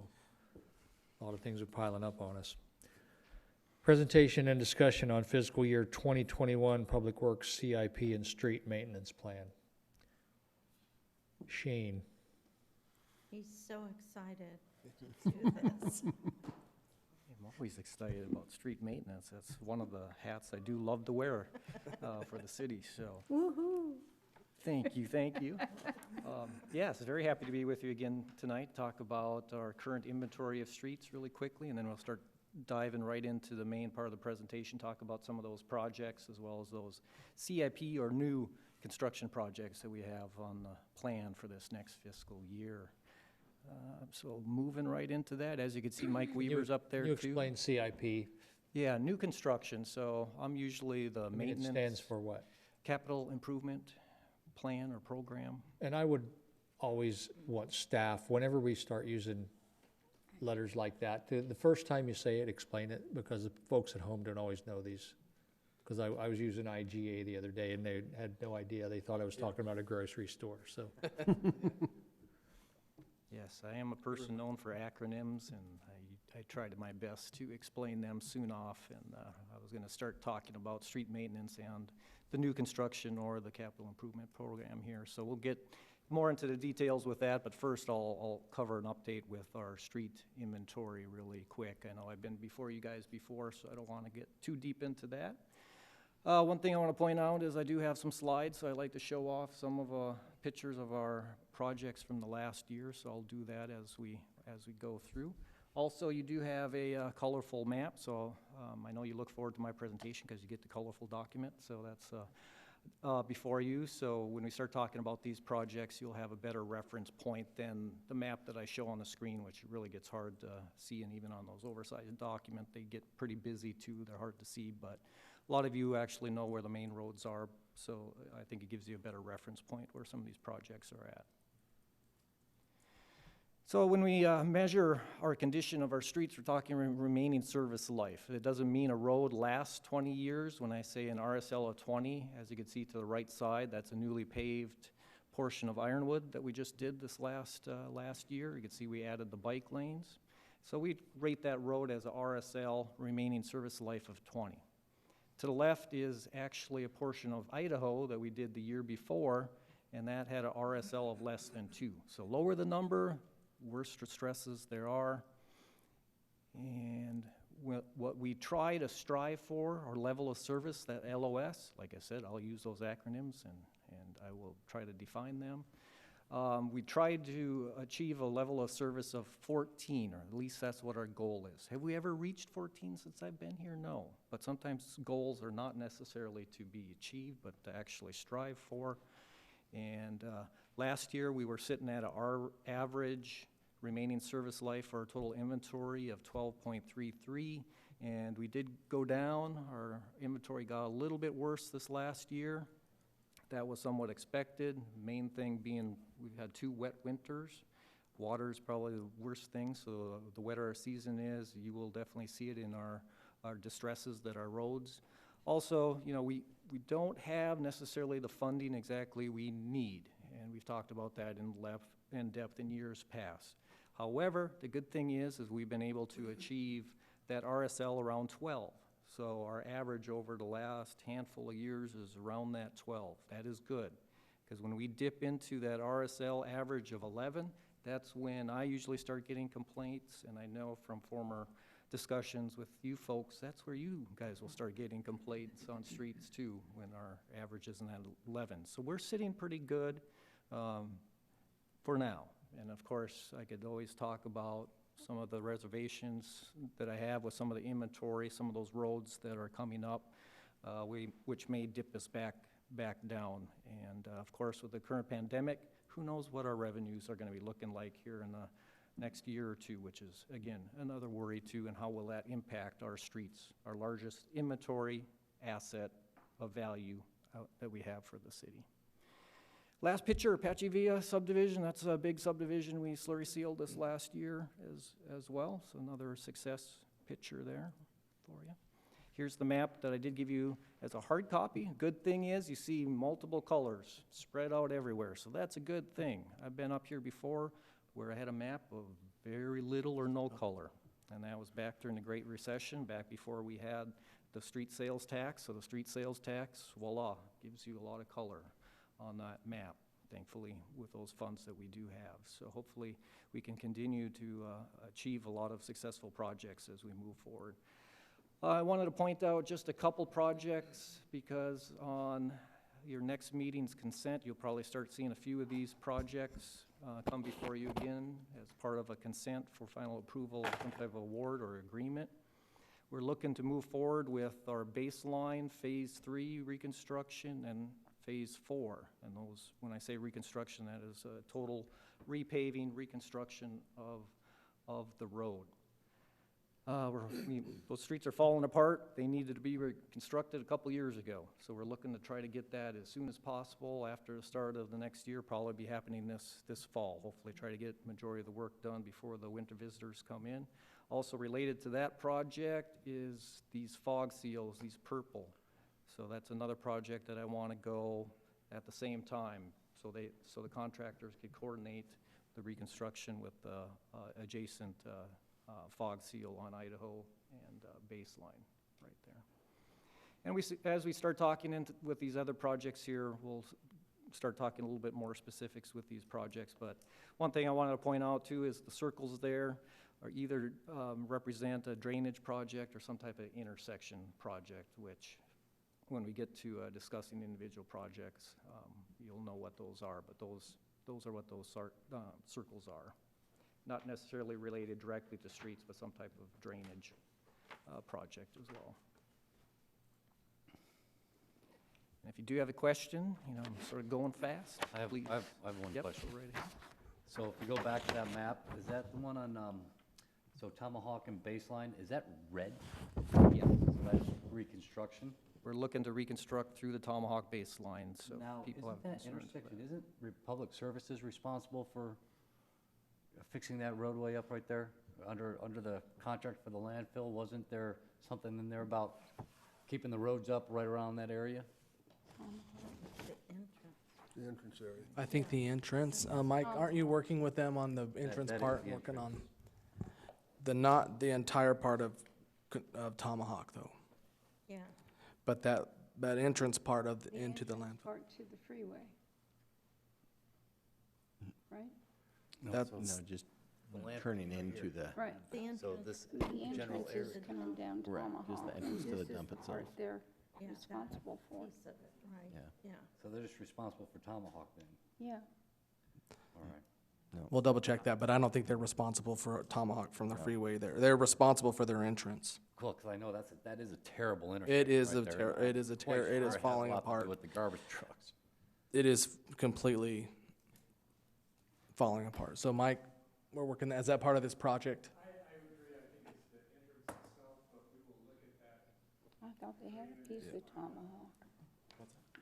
a lot of things are piling up on us. Presentation and discussion on fiscal year 2021 Public Works CIP and Street Maintenance Plan. Shane. He's so excited to do this. I'm always excited about street maintenance. That's one of the hats I do love to wear for the city, so. Woo-hoo. Thank you. Yes, very happy to be with you again tonight, talk about our current inventory of streets really quickly, and then we'll start diving right into the main part of the presentation, talk about some of those projects as well as those CIP or new construction projects that we have on the plan for this next fiscal year. So moving right into that, as you can see, Mike Weaver's up there too. You explain CIP. Yeah, new construction. So I'm usually the maintenance. It stands for what? Capital improvement plan or program. And I would always want staff, whenever we start using letters like that, the first time you say it, explain it, because the folks at home don't always know these. Because I was using IGA the other day, and they had no idea. They thought I was talking about a grocery store, so. Yes, I am a person known for acronyms, and I tried my best to explain them soon off, and I was going to start talking about street maintenance and the new construction or the capital improvement program here. So we'll get more into the details with that, but first I'll cover an update with our street inventory really quick. I know I've been before you guys before, so I don't want to get too deep into that. One thing I want to point out is I do have some slides, so I like to show off some of pictures of our projects from the last year, so I'll do that as we go through. Also, you do have a colorful map, so I know you look forward to my presentation because you get the colorful document, so that's before you. So when we start talking about these projects, you'll have a better reference point than the map that I show on the screen, which really gets hard to see, and even on those oversized documents, they get pretty busy too. They're hard to see, but a lot of you actually know where the main roads are, so I think it gives you a better reference point where some of these projects are at. So when we measure our condition of our streets, we're talking remaining service life. It doesn't mean a road lasts 20 years. When I say an RSL of 20, as you can see to the right side, that's a newly paved portion of Ironwood that we just did this last year. You can see we added the bike lanes. So we rate that road as a RSL remaining service life of 20. To the left is actually a portion of Idaho that we did the year before, and that had a RSL of less than 2. So lower the number, worse stresses there are. And what we try to strive for, our level of service, that LOS, like I said, I'll use those acronyms and I will try to define them. We tried to achieve a level of service of 14, or at least that's what our goal is. Have we ever reached 14 since I've been here? No. But sometimes goals are not necessarily to be achieved, but to actually strive for. And last year we were sitting at our average remaining service life for our total inventory of 12.33. And we did go down. Our inventory got a little bit worse this last year. That was somewhat expected. Main thing being we've had 2 wet winters. Water is probably the worst thing, so the wetter our season is, you will definitely see it in our distresses that our roads. Also, you know, we don't have necessarily the funding exactly we need, and we've talked about that in depth in years past. However, the good thing is we've been able to achieve that RSL around 12. So our average over the last handful of years is around that 12. That is good, because when we dip into that RSL average of 11, that's when I usually start getting complaints, and I know from former discussions with you folks, that's where you guys will start getting complaints on streets too, when our average isn't at 11. So we're sitting pretty good for now. And of course, I could always talk about some of the reservations that I have with some of the inventory, some of those roads that are coming up, which may dip us back down. And of course, with the current pandemic, who knows what our revenues are going to be looking like here in the next year or two, which is, again, another worry too, and how will that impact our streets, our largest inventory asset of value that we have for the city. Last picture, Apache Villa subdivision. That's a big subdivision. We slurry sealed this last year as well, so another success picture there for you. Here's the map that I did give you as a hard copy. Good thing is you see multiple colors spread out everywhere, so that's a good thing. I've been up here before where I had a map of very little or no color, and that was back during the Great Recession, back before we had the street sales tax. So the street sales tax, voila, gives you a lot of color on that map, thankfully, with those funds that we do have. So hopefully we can continue to achieve a lot of successful projects as we move forward. I wanted to point out just a couple projects, because on your next meeting's consent, you'll probably start seeing a few of these projects come before you again as part of a consent for final approval of some type of award or agreement. We're looking to move forward with our baseline Phase 3 reconstruction and Phase 4. And those, when I say reconstruction, that is a total repaving, reconstruction of the road. Those streets are falling apart. They needed to be reconstructed a couple years ago. So we're looking to try to get that as soon as possible after the start of the next year, probably be happening this fall. Hopefully try to get the majority of the work done before the winter visitors come in. Also related to that project is these fog seals, these purple. So that's another project that I want to go at the same time, so the contractors could coordinate the reconstruction with the adjacent fog seal on Idaho and baseline right there. And as we start talking with these other projects here, we'll start talking a little bit more specifics with these projects. But one thing I wanted to point out too is the circles there are either represent a drainage project or some type of intersection project, which when we get to discussing individual projects, you'll know what those are. But those are what those circles are. Not necessarily related directly to streets, but some type of drainage project as well. And if you do have a question, you know, I'm sort of going fast. I have one question. Go right ahead. So if we go back to that map, is that the one on, so Tomahawk and Baseline, is that red? Yeah. So that's reconstruction? We're looking to reconstruct through the Tomahawk baseline, so Now, people have isn't that concerns. intersection, isn't Public Services responsible for fixing that roadway up right there? Under the contract for the landfill, wasn't there something in there about keeping the roads up right around that area? The entrance area. I think the entrance, Mike, aren't you working with them on the entrance that is part, the working on entrance. not the entire part of Tomahawk though, Yeah. but that entrance part of The into the entrance landfill. part to the freeway. Right? That's just turning into the, Right. The so entrance, this, The general entrance area. is coming down Correct, Tomahawk. just the entrance to the This is dump the itself. part they're yeah, that responsible for. piece of it, right, Yeah. yeah. So they're just responsible for Tomahawk then? Yeah. All right. We'll double check that, but I don't think they're responsible for Tomahawk from the freeway there. They're responsible for their entrance. Cool, because I know that is a terrible intersection. It is right there. it is Quite it sure is it has falling a lot to do apart. with the garbage trucks. It is completely falling apart. So Mike, we're working, is that part of this project? I would agree, I think it's the entrance itself, but we will look at that. I thought they had a piece of tomahawk.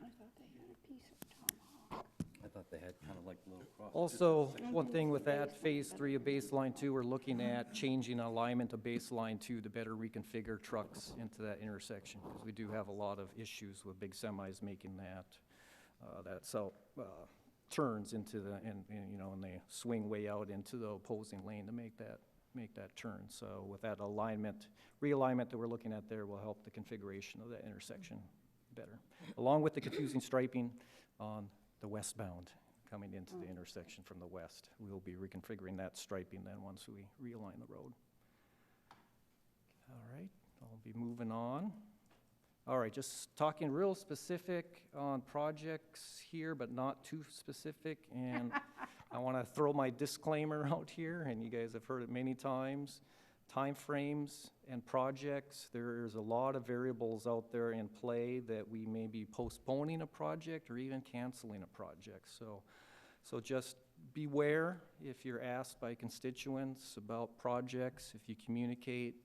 I thought they had a piece of tomahawk. I thought they had kind of like little cross. Also, one thing with that, Phase 3 of Baseline 2, we're looking at changing alignment of Baseline 2 to better reconfigure trucks into that intersection, because we do have a lot of issues with big semis making turns into the, and they swing way out into the opposing lane to make that turn. So with that realignment that we're looking at there will help the configuration of that intersection better, along with the confusing striping on the westbound coming into the intersection from the west. We'll be reconfiguring that striping then once we realign the road. All right, I'll be moving on. All right, just talking real specific on projects here, but not too specific. And I want to throw my disclaimer out here, and you guys have heard it many times. Timeframes and projects, there's a lot of variables out there in play that we may be postponing a project or even canceling a project. So just beware if you're asked by constituents about projects, if you communicate.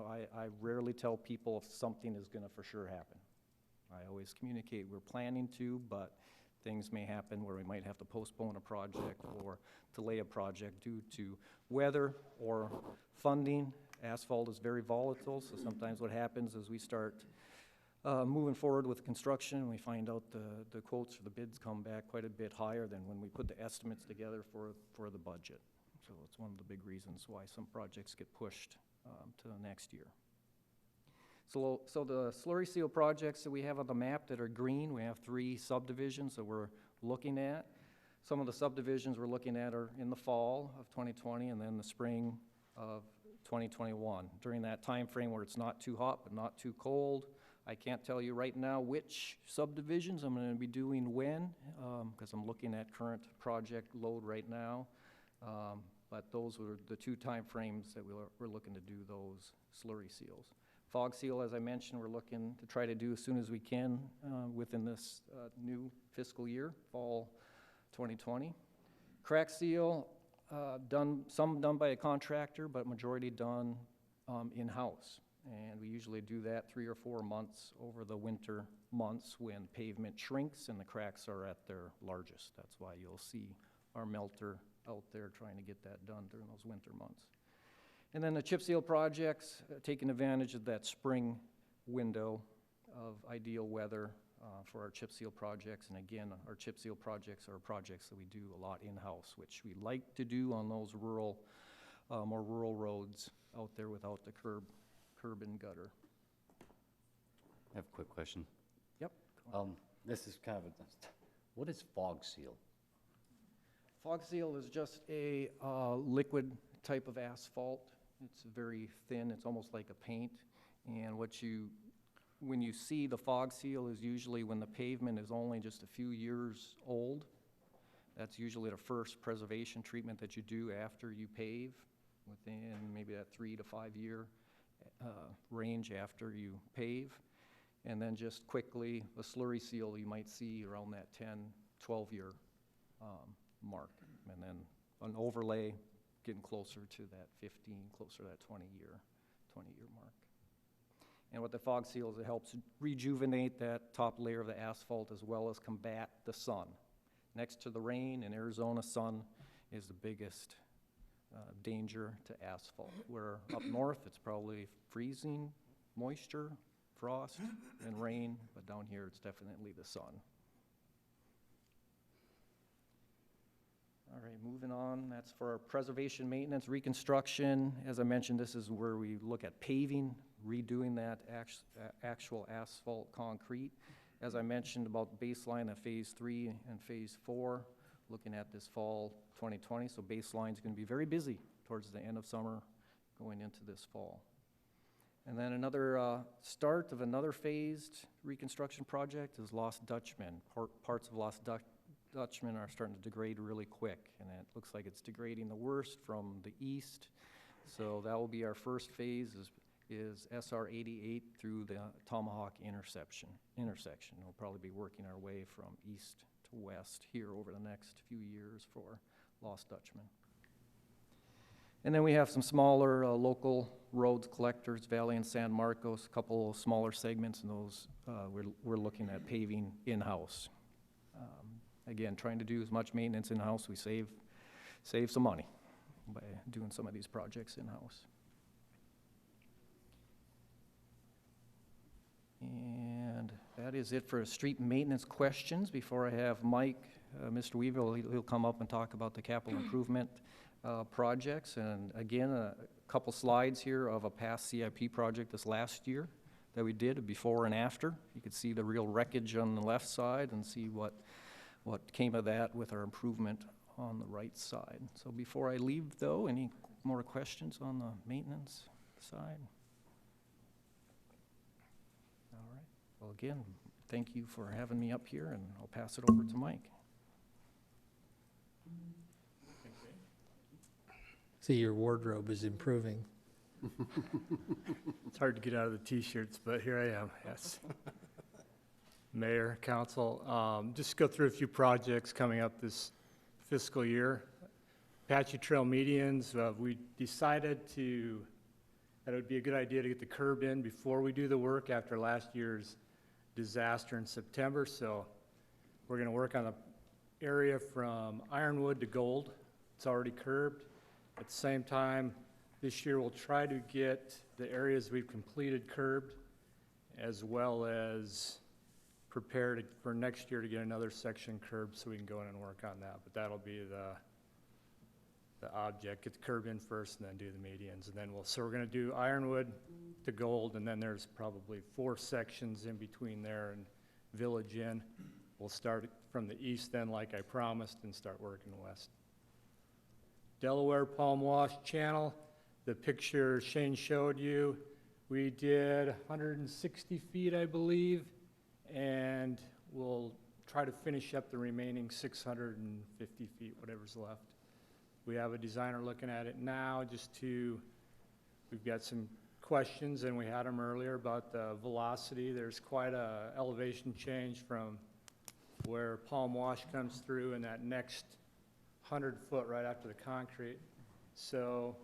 I rarely tell people if something is going to for sure happen. I always communicate we're planning to, but things may happen where we might have to postpone a project or delay a project due to weather or funding. Asphalt is very volatile, so sometimes what happens is we start moving forward with construction, and we find out the quotes for the bids come back quite a bit higher than when we put the estimates together for the budget. So it's one of the big reasons why some projects get pushed to the next year. So the slurry seal projects that we have on the map that are green, we have 3 subdivisions that we're looking at. Some of the subdivisions we're looking at are in the fall of 2020 and then the spring of 2021. During that time frame where it's not too hot but not too cold. I can't tell you right now which subdivisions I'm going to be doing when, because I'm looking at current project load right now. But those were the 2 time frames that we're looking to do those slurry seals. Fog seal, as I mentioned, we're looking to try to do as soon as we can within this new fiscal year, fall 2020. Crack seal, some done by a contractor, but majority done in-house. And we usually do that 3 or 4 months over the winter months when pavement shrinks and the cracks are at their largest. That's why you'll see our melter out there trying to get that done during those winter months. And then the chip seal projects, taking advantage of that spring window of ideal weather for our chip seal projects. And again, our chip seal projects are projects that we do a lot in-house, which we like to do on those rural, more rural roads out there without the curb and gutter. I have a quick question. Yep. This is kind of what is fog seal? Fog seal is just a liquid type of asphalt. It's very thin. It's almost like a paint. And when you see the fog seal is usually when the pavement is only just a few years old. That's usually the first preservation treatment that you do after you pave, within maybe that 3 to 5 year range after you pave. And then just quickly, a slurry seal you might see around that 10, 12 year mark. And then an overlay getting closer to that 15, closer to that 20 year mark. And what the fog seal is, it helps rejuvenate that top layer of the asphalt as well as combat the sun. Next to the rain in Arizona, sun is the biggest danger to asphalt. Where up north, it's probably freezing, moisture, frost, and rain, but down here, it's definitely the sun. All right, moving on. That's for our preservation, maintenance, reconstruction. As I mentioned, this is where we look at paving, redoing that actual asphalt concrete. As I mentioned about baseline of phase 3 and phase 4, looking at this fall 2020. So baseline is going to be very busy towards the end of summer, going into this fall. And then another start of another phased reconstruction project is Lost Dutchman. Parts of Lost Dutchman are starting to degrade really quick, and it looks like it's degrading the worst from the east. So that will be our first phase is SR 88 through the Tomahawk intersection. We'll probably be working our way from east to west here over the next few years for Lost Dutchman. And then we have some smaller local roads collectors, Valley and San Marcos, a couple smaller segments, and those we're looking at paving in-house. Again, trying to do as much maintenance in-house, we save some money by doing some of these projects in-house. And that is it for street maintenance questions. Before I have Mike, Mr. Weaver, he'll come up and talk about the capital improvement projects. And again, a couple slides here of a past CIP project this last year that we did, before and after. You could see the real wreckage on the left side and see what came of that with our improvement on the right side. So before I leave, though, any more questions on the maintenance side? All right. Well, again, thank you for having me up here, and I'll pass it over to Mike. See, your wardrobe is improving. It's hard to get out of the t-shirts, but here I am, yes. Mayor, council, just go through a few projects coming up this fiscal year. Apache Trail medians, we decided that it would be a good idea to get the curb in before we do the work after last year's disaster in September. So we're gonna work on the area from Ironwood to Gold. It's already curbed. At the same time, this year we'll try to get the areas we've completed curbed, as well as prepare for next year to get another section curbed so we can go in and work on that. But that'll be the object. Get the curb in first and then do the medians. And then so we're gonna do Ironwood to Gold, and then there's probably 4 sections in between there and Village Inn. We'll start from the east then, like I promised, and start working west. Delaware Palm Wash Channel, the picture Shane showed you, we did 160 feet, I believe, and we'll try to finish up the remaining 650 feet, whatever's left. We have a designer looking at it now we've got some questions, and we had them earlier about the velocity. There's quite a elevation change from where Palm Wash comes through and that next 100 foot right after the concrete. So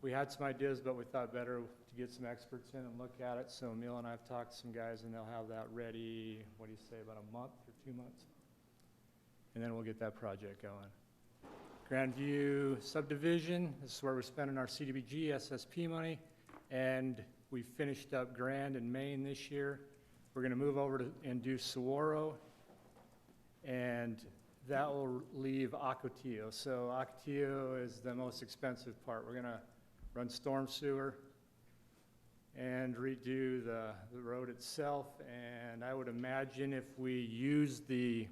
we had some ideas, but we thought better to get some experts in and look at it. So Emil and I have talked to some guys, and they'll have that ready, what do you say, about a month or 2 months? And then we'll get that project going. Grandview subdivision, this is where we're spending our CDBG SSP money, and we finished up Grand and Main this year. We're gonna move over and do Saguaro, and that will leave Ocotillo. So Ocotillo is the most expensive part. We're gonna run storm sewer and redo the road itself. And I would imagine if we use the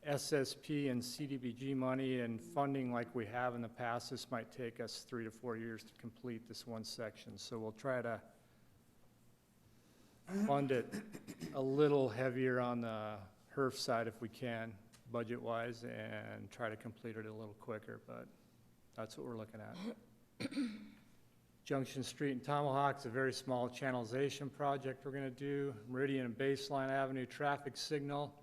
SSP and CDBG money and funding like we have in the past, this might take us 3 to 4 years to complete this one section. So we'll try to fund it a little heavier on the HERF side if we can, budget-wise, and try to complete it a little quicker, but that's what we're looking at. Junction Street and Tomahawk is a very small channelization project we're gonna do. Meridian and Baseline Avenue traffic signal.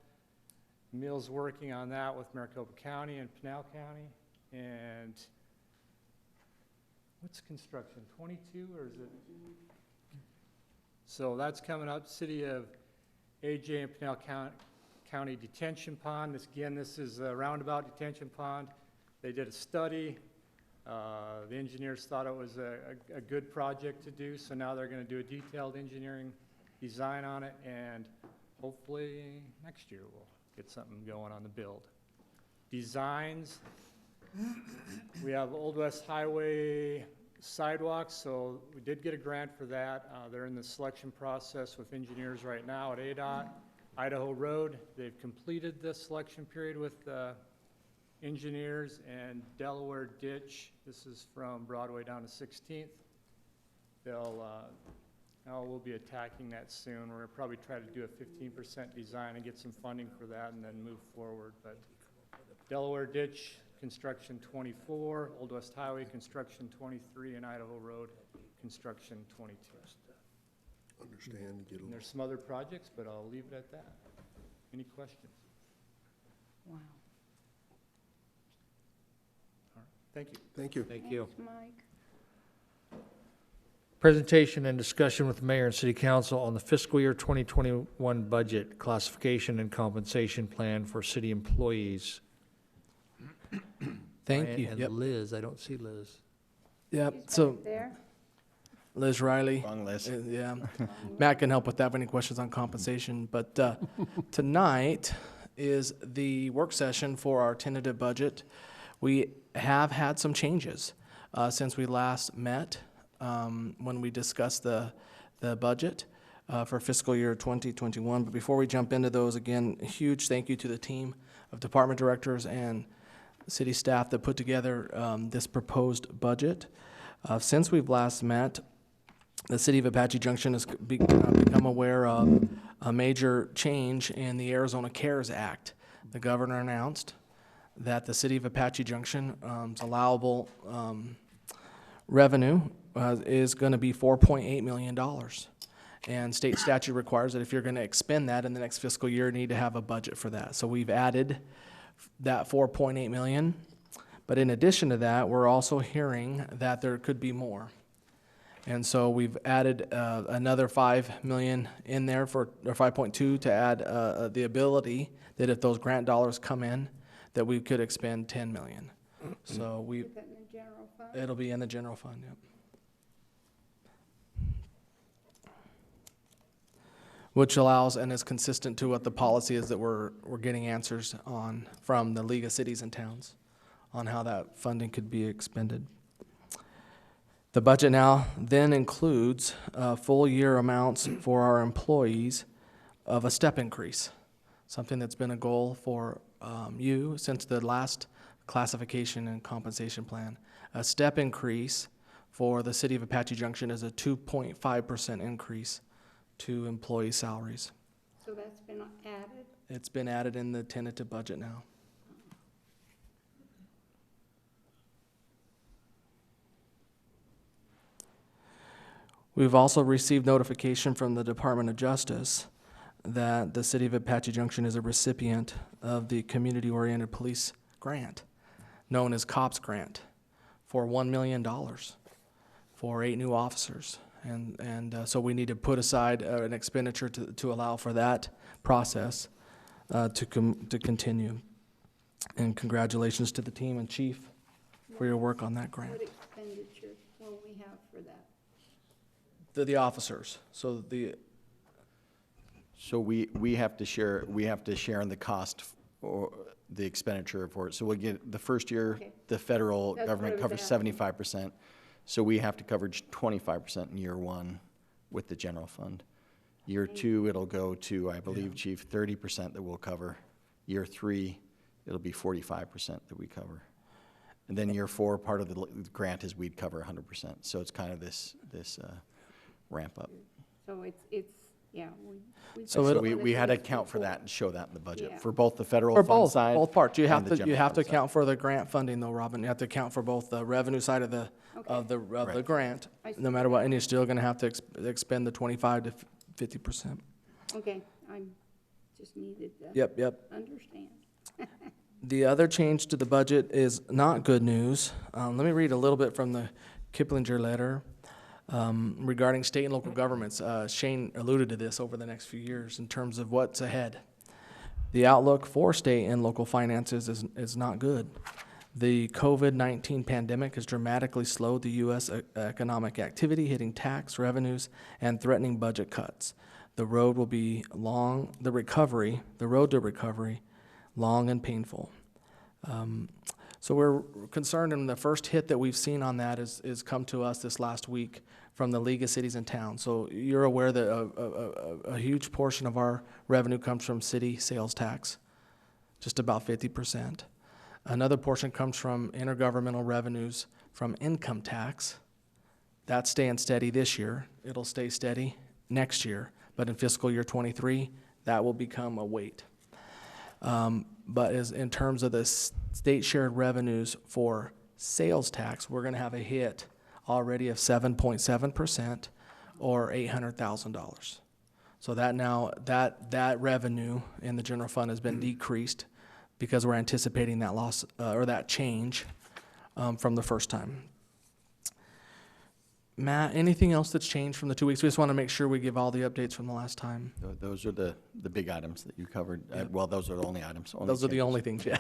Emil's working on that with Maricopa County and Pinal County. And what's construction, 22, or is it? So that's coming up, City of AJ and Pinal County Detention Pond. This is a roundabout detention pond. They did a study. The engineers thought it was a good project to do, so now they're going to do a detailed engineering design on it, and hopefully next year we'll get something going on the build. Designs, we have Old West Highway sidewalks, so we did get a grant for that. They're in the selection process with engineers right now at ADOT. Idaho Road, they've completed the selection period with engineers, and Delaware Ditch, this is from Broadway down to 16th. We'll be attacking that soon. We're gonna probably try to do a 15% design and get some funding for that and then move forward. But Delaware Ditch, construction 24, Old West Highway, construction 23, and Idaho Road, construction 22. Understand, get And there's some other projects, but I'll leave it at that. Any questions? Wow. Thank you. Thank you. Thank you. Thanks, Mike. Presentation and discussion with the mayor and city council on the fiscal year 2021 budget classification and compensation plan for city employees. Thank Brian you. And Yep. Liz, I don't see Liz. Yep. She's So back there. Liz Riley. Wrong list. Yeah. Matt can help with that, any questions on compensation. But tonight is the work session for our tentative budget. We have had some changes since we last met when we discussed the budget for fiscal year 2021. But before we jump into those, again, a huge thank you to the team of department directors and city staff that put together this proposed budget. Since we've last met, the city of Apache Junction has become aware of a major change in the Arizona CARES Act. The governor announced that the city of Apache Junction's allowable revenue is going to be $4.8 million. And state statute requires that if you're going to expend that in the next fiscal year, you need to have a budget for that. So we've added that $4.8 million. But in addition to that, we're also hearing that there could be more. And so we've added another $5 million in there or 5.2 to add the ability that if those grant dollars come in, that we could expend $10 million. So we, Put that in the general fund. it'll be in the general fund, yep. Which allows and is consistent to what the policy is that we're getting answers on from the League of Cities and Towns on how that funding could be expended. The budget now then includes full year amounts for our employees of a step increase, something that's been a goal for you since the last classification and compensation plan. A step increase for the city of Apache Junction is a 2.5% increase to employee salaries. So that's been added? It's been added in the tentative budget now. We've also received notification from the Department of Justice that the city of Apache Junction is a recipient of the Community-Oriented Police Grant, known as COPS Grant, for $1 million for 8 new officers. And so we need to put aside an expenditure to allow for that process to continue. And congratulations to the team and chief for your work on that grant. What expenditure will we have for that? The officers, so So we have to share in the cost or the expenditure for it. So we'll get, the first year, Okay. the federal That's government what I was covers asking. 75%. So we have to cover 25% in year one with the general fund. Year two, it'll go to, I believe, Chief, 30% that we'll cover. Year three, it'll be 45% that we cover. And then year four, part of the grant is we'd cover 100%. So it's kind of this ramp up. So it's, yeah, we. So So it'll- we had to account for that and show that in the budget, Yeah. for both the federal for fund side. both parts. You and have the to general fund side. account for the grant funding though, Robin. You have to account for both the revenue side of the Okay. Right. grant, I see. no matter what, and you're still gonna have to expend the 25 to 50%. Okay, I just needed to Yep. understand. The other change to the budget is not good news. Let me read a little bit from the Kiplinger letter regarding state and local governments. Shane alluded to this over the next few years in terms of what's ahead. The outlook for state and local finances is not good. The COVID-19 pandemic has dramatically slowed the U.S. economic activity, hitting tax revenues and threatening budget cuts. The road will be long, the road to recovery, long and painful. So we're concerned, and the first hit that we've seen on that is come to us this last week from the League of Cities and Towns. So you're aware that a huge portion of our revenue comes from city sales tax, just about 50%. Another portion comes from intergovernmental revenues from income tax. That's staying steady this year. It'll stay steady next year. But in fiscal year 23, that will become a weight. But as in terms of the state shared revenues for sales tax, we're going to have a hit already of 7.7% or $800,000. So that revenue in the general fund has been decreased because we're anticipating that loss or that change from the first time. Matt, anything else that's changed from the 2 weeks? We just want to make sure we give all the updates from the last time. Those are the big items that you covered. Well, those are the only items. Those are the changes. only things, yeah.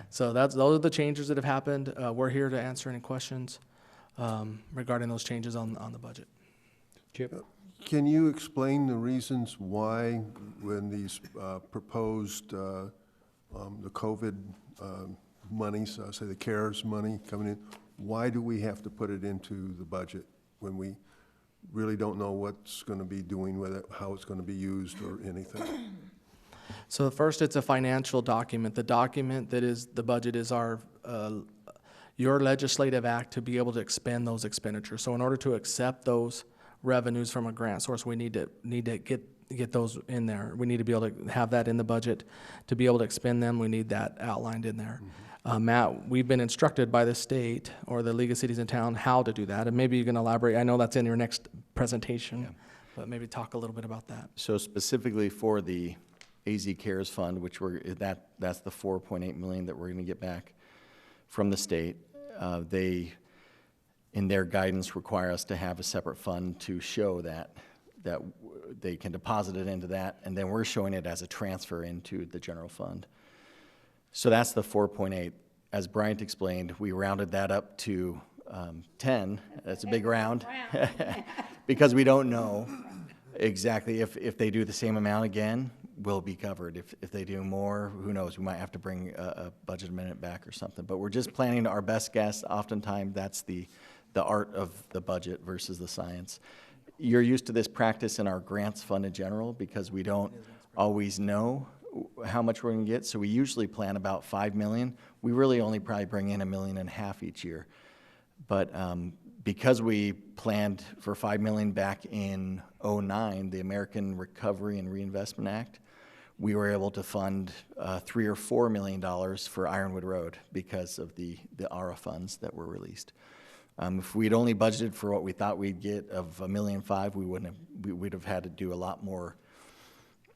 So those are the changes that have happened. We're here to answer any questions regarding those changes on the budget. Chip? Can you explain the reasons why, when these proposed, the COVID monies, say the CARES money coming in, why do we have to put it into the budget when we really don't know what's going to be doing with it, how it's going to be used, or anything? So first, it's a financial document. The document that is the budget is our your legislative act to be able to expend those expenditures. So in order to accept those revenues from a grant source, we need to get those in there. We need to be able to have that in the budget. To be able to expend them, we need that outlined in there. Matt, we've been instructed by the state or the League of Cities and Towns how to do that, and maybe you can elaborate. I know that's in your next presentation, but maybe talk a little bit about that. So specifically for the AZ CARES Fund, which that's the 4.8 million that we're going to get back from the state. They, in their guidance, require us to have a separate fund to show that they can deposit it into that, and then we're showing it as a transfer into the general fund. So that's the 4.8. As Bryant explained, we rounded that up to 10. That's a big round because we don't know exactly if they do the same amount again, we'll be covered. If they do more, who knows? We might have to bring a budget amendment back or something. But we're just planning our best guess. Oftentimes, that's the art of the budget versus the science. You're used to this practice in our grants fund in general because we don't always know how much we're going to get. So we usually plan about 5 million. We really only probably bring in $1.5 million each year. But because we planned for 5 million back in 2009, the American Recovery and Reinvestment Act, we were able to fund $3 or $4 million for Ironwood Road because of the ARA funds that were released. If we'd only budgeted for what we thought we'd get of $1.5 million, we'd have had to do a lot more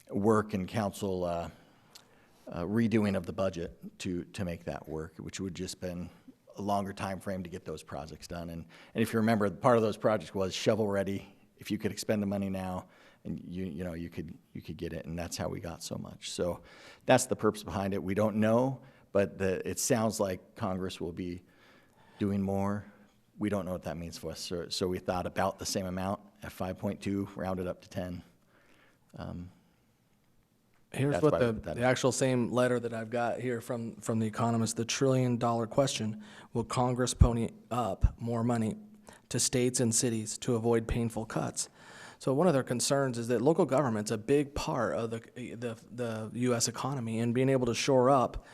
work and council redoing of the budget to make that work, which would just been a longer time frame to get those projects done. And if you remember, part of those projects was shovel ready. If you could expend the money now, and you could get it, and that's how we got so much. So that's the purpose behind it. We don't know, but it sounds like Congress will be doing more. We don't know what that means for us. So we thought about the same amount at 5.2, rounded up to 10. Here's what the actual same letter that I've got here from The Economist, the $1 trillion question: will Congress pony up more money to states and cities to avoid painful cuts? So one of their concerns is that local government's a big part of the U.S. economy, and being able to shore up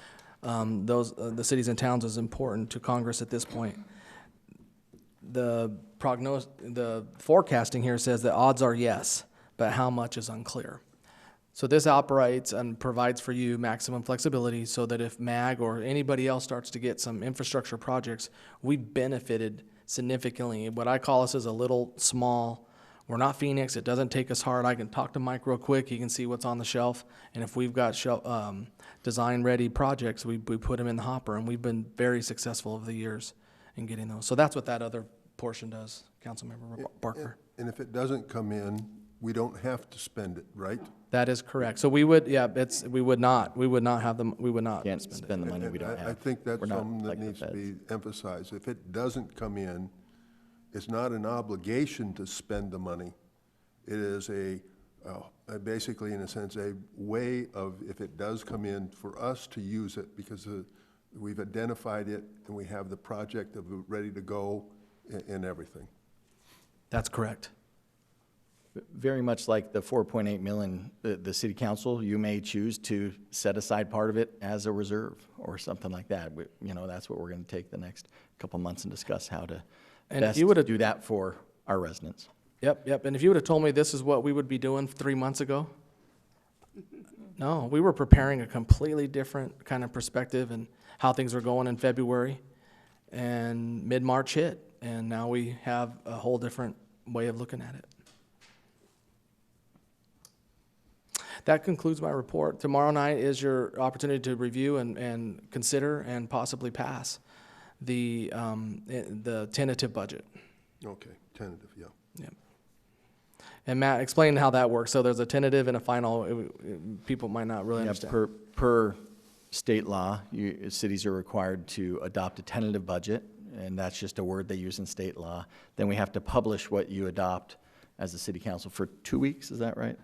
the cities and towns is important to Congress at this point. The forecasting here says that odds are yes, but how much is unclear. So this operates and provides for you maximum flexibility so that if MAG or anybody else starts to get some infrastructure projects, we benefited significantly. What I call us is a little small. We're not Phoenix. It doesn't take us hard. I can talk to Mike real quick. He can see what's on the shelf. And if we've got design-ready projects, we put them in the hopper. And we've been very successful over the years in getting those. So that's what that other portion does, Councilmember Barker. And if it doesn't come in, we don't have to spend it, right? That is correct. So we would, we would not have them, we would not Can't spend the money we don't have. I think that's We're not something that like the needs to feds. be emphasized. If it doesn't come in, it's not an obligation to spend the money. It is basically, in a sense, a way of, if it does come in, for us to use it because we've identified it and we have the project ready to go and everything. That's correct. Very much like the 4.8 million, the city council, you may choose to set aside part of it as a reserve or something like that. That's what we're going to take the next couple months and discuss how to best do that for our residents. Yep. And if you would have told me this is what we would be doing 3 months ago, no, we were preparing a completely different kind of perspective and how things were going in February, and mid-March hit, and now we have a whole different way of looking at it. That concludes my report. Tomorrow night is your opportunity to review and consider and possibly pass the tentative budget. Okay, tentative, yeah. And Matt, explain how that works. So there's a tentative and a final. People might not really Yeah, understand. per state law, cities are required to adopt a tentative budget, and that's just a word they use in state law. Then we have to publish what you adopt as a city council for 2 weeks, is that right?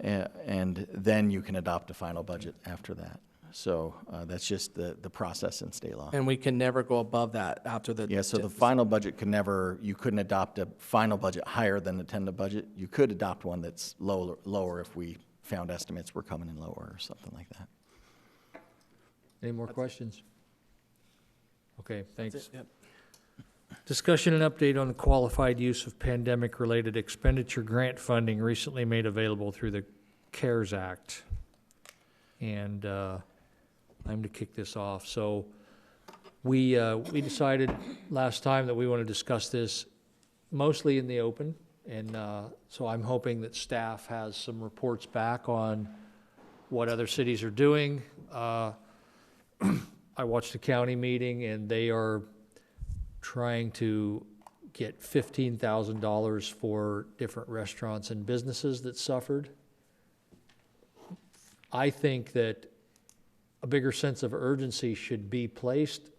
And then you can adopt a final budget after that. So that's just the process in state law. And we can never go above that after the. Yeah, so the final budget you couldn't adopt a final budget higher than the tentative budget. You could adopt one that's lower if we found estimates were coming in lower or something like that. Any more questions? Okay, thanks. Yep. Discussion and update on the qualified use of pandemic-related expenditure grant funding recently made available through the CARES Act. And I'm to kick this off. So we decided last time that we want to discuss this mostly in the open. And so I'm hoping that staff has some reports back on what other cities are doing. I watched the county meeting, and they are trying to get $15,000 for different restaurants and businesses that suffered. I think that a bigger sense of urgency should be placed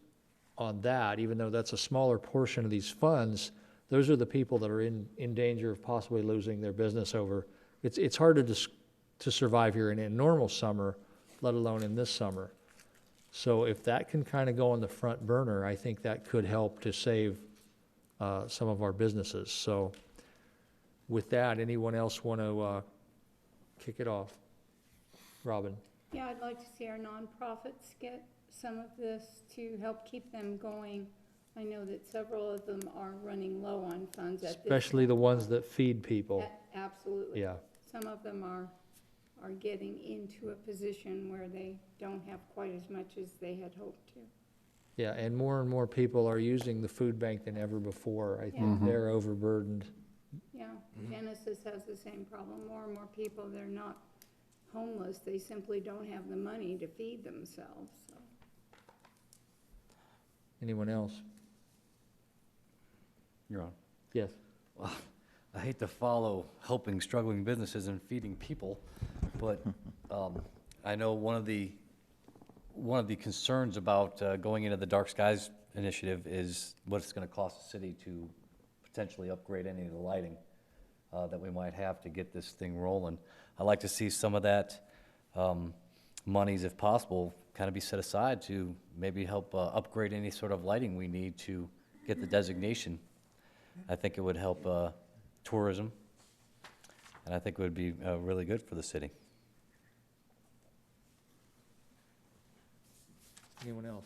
on that, even though that's a smaller portion of these funds. Those are the people that are in danger of possibly losing their business over. It's hard to survive here in a normal summer, let alone in this summer. So if that can kind of go on the front burner, I think that could help to save some of our businesses. So with that, anyone else want to kick it off? Robin? Yeah, I'd like to see our nonprofits get some of this to help keep them going. I know that several of them are running low on funds at this. Especially the ones that feed people. Absolutely. Yeah. Some of them are getting into a position where they don't have quite as much as they had hoped to. Yeah, and more people are using the food bank than ever before. I think they're overburdened. Yeah, Genesis has the same problem. More and more people, they're not homeless, they simply don't have the money to feed themselves, so. Anyone else? You're on. Yes. Well, I hate to follow helping struggling businesses and feeding people, but I know one of the concerns about going into the Dark Skies initiative is what it's going to cost the city to potentially upgrade any of the lighting that we might have to get this thing rolling. I'd like to see some of that monies, if possible, kind of be set aside to maybe help upgrade any sort of lighting we need to get the designation. I think it would help tourism, and I think it would be really good for the city. Anyone else?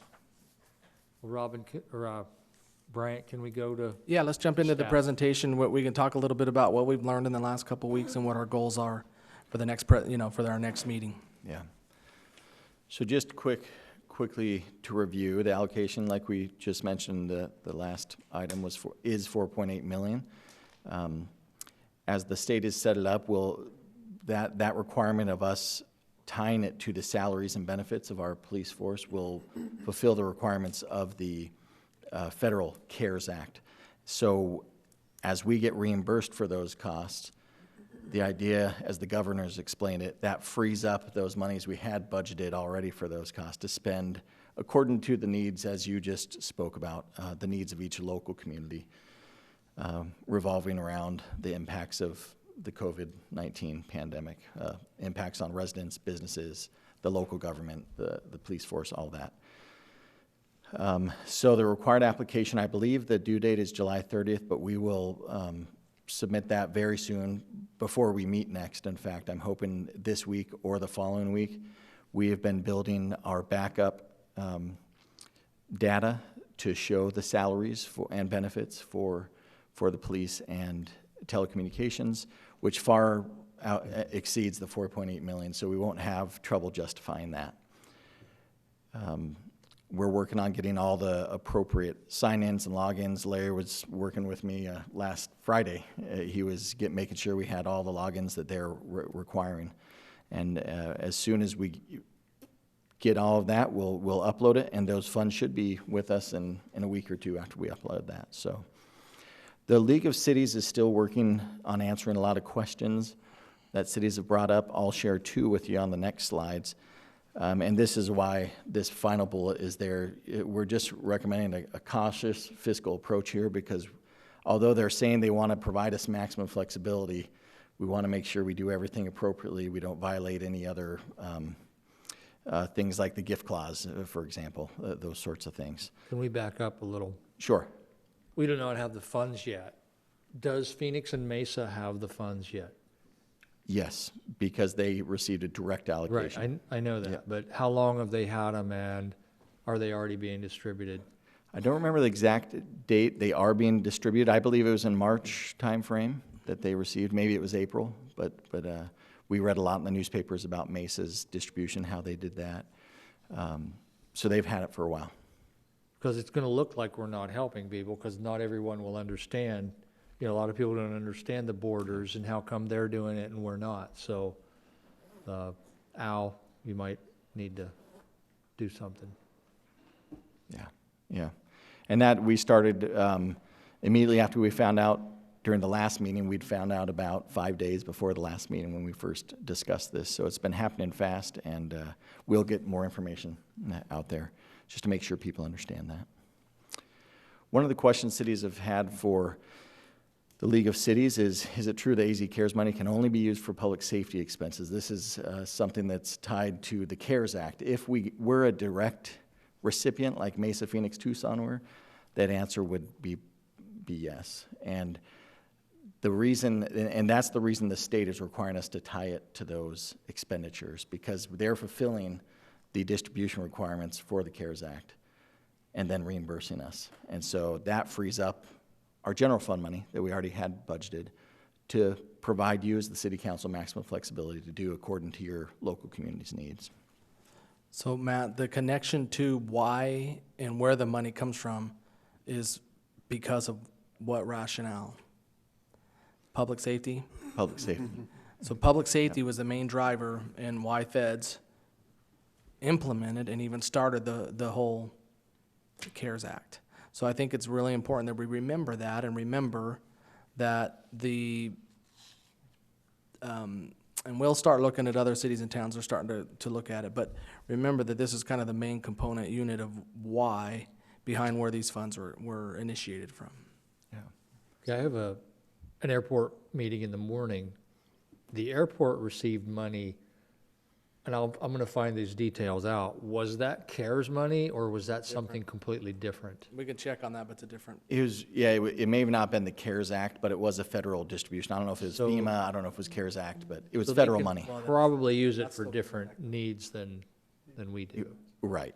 Well, Robin, or Bryant, can we go to? Yeah, let's jump into the Staff. presentation. We can talk a little bit about what we've learned in the last couple of weeks and what our goals are for the next, for our next meeting. Yeah. So just quickly to review, the allocation, like we just mentioned, the last item is 4.8 million. As the state has set it up, that requirement of us tying it to the salaries and benefits of our police force will fulfill the requirements of the federal CARES Act. So as we get reimbursed for those costs, the idea, as the governor's explained it, that frees up those monies we had budgeted already for those costs to spend according to the needs, as you just spoke about, the needs of each local community, revolving around the impacts of the COVID-19 pandemic, impacts on residents, businesses, the local government, the police force, all that. So the required application, I believe the due date is July 30th, but we will submit that very soon before we meet next. In fact, I'm hoping this week or the following week. We have been building our backup data to show the salaries and benefits for the police and telecommunications, which far exceeds the 4.8 million, so we won't have trouble justifying that. We're working on getting all the appropriate sign-ins and logins. Larry was working with me last Friday. He was making sure we had all the logins that they're requiring. And as soon as we get all of that, we'll upload it, and those funds should be with us in a week or two after we upload that. So the League of Cities is still working on answering a lot of questions that cities have brought up. I'll share 2 with you on the next slides. And this is why this final bullet is there. We're just recommending a cautious fiscal approach here, because although they're saying they want to provide us maximum flexibility, we want to make sure we do everything appropriately. We don't violate any other things like the gift clause, for example, those sorts of things. Can we back up a little? Sure. We do not have the funds yet. Does Phoenix and Mesa have the funds yet? Yes, because they received a direct allocation. Right, I know that, Yeah. but how long have they had them, and are they already being distributed? I don't remember the exact date they are being distributed. I believe it was in March timeframe that they received. Maybe it was April, but we read a lot in the newspapers about Mesa's distribution, how they did that. So they've had it for a while. Because it's gonna look like we're not helping people, because not everyone will understand. You know, a lot of people don't understand the borders and how come they're doing it and we're not. So, Al, you might need to do something. Yeah. And that we started immediately after we found out during the last meeting. We'd found out about 5 days before the last meeting when we first discussed this. So it's been happening fast, and we'll get more information out there just to make sure people understand that. One of the questions cities have had for the League of Cities is it true that AZ CARES money can only be used for public safety expenses? This is something that's tied to the CARES Act. If we were a direct recipient like Mesa, Phoenix, Tucson were, that answer would be yes. And the reason, and that's the reason the state is requiring us to tie it to those expenditures, because they're fulfilling the distribution requirements for the CARES Act and then reimbursing us. And so that frees up our general fund money that we already had budgeted to provide you as the city council maximum flexibility to do according to your local community's needs. So Matt, the connection to why and where the money comes from is because of what rationale? Public safety? Public safety. So public safety was the main driver in why feds implemented and even started the whole CARES Act. So I think it's really important that we remember that, and remember that and we'll start looking at other cities and towns are starting to look at it, but remember that this is kind of the main component unit of why behind where these funds were initiated from. Yeah. Okay, I have an airport meeting in the morning. The airport received money, and I'm gonna find these details out. Was that CARES money, or was that something completely different? We can check on that, but it's a different. It was, yeah, it may have not been the CARES Act, but it was a federal distribution. I don't know if it was So- FEMA, I don't know if it was CARES Act, but it was So they federal could money. Probably use it that's for the- different needs than we do. Right.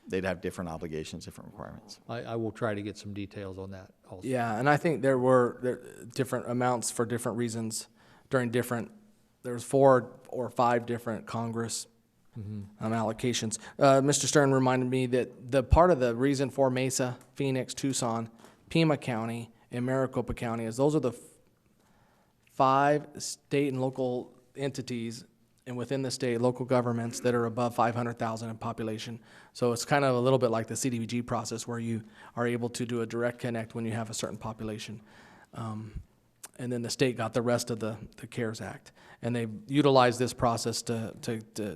They'd have different obligations, different requirements. I will try to get some details on that also. Yeah, and I think there were different amounts for different reasons during there was 4 or 5 different Congress allocations. Mr. Stern reminded me that the part of the reason for Mesa, Phoenix, Tucson, Pima County, and Maricopa County is those are the 5 state and local entities, and within the state, local governments that are above 500,000 in population. So it's kind of a little bit like the CDBG process where you are able to do a direct connect when you have a certain population. And then the state got the rest of the CARES Act. And they utilized this process to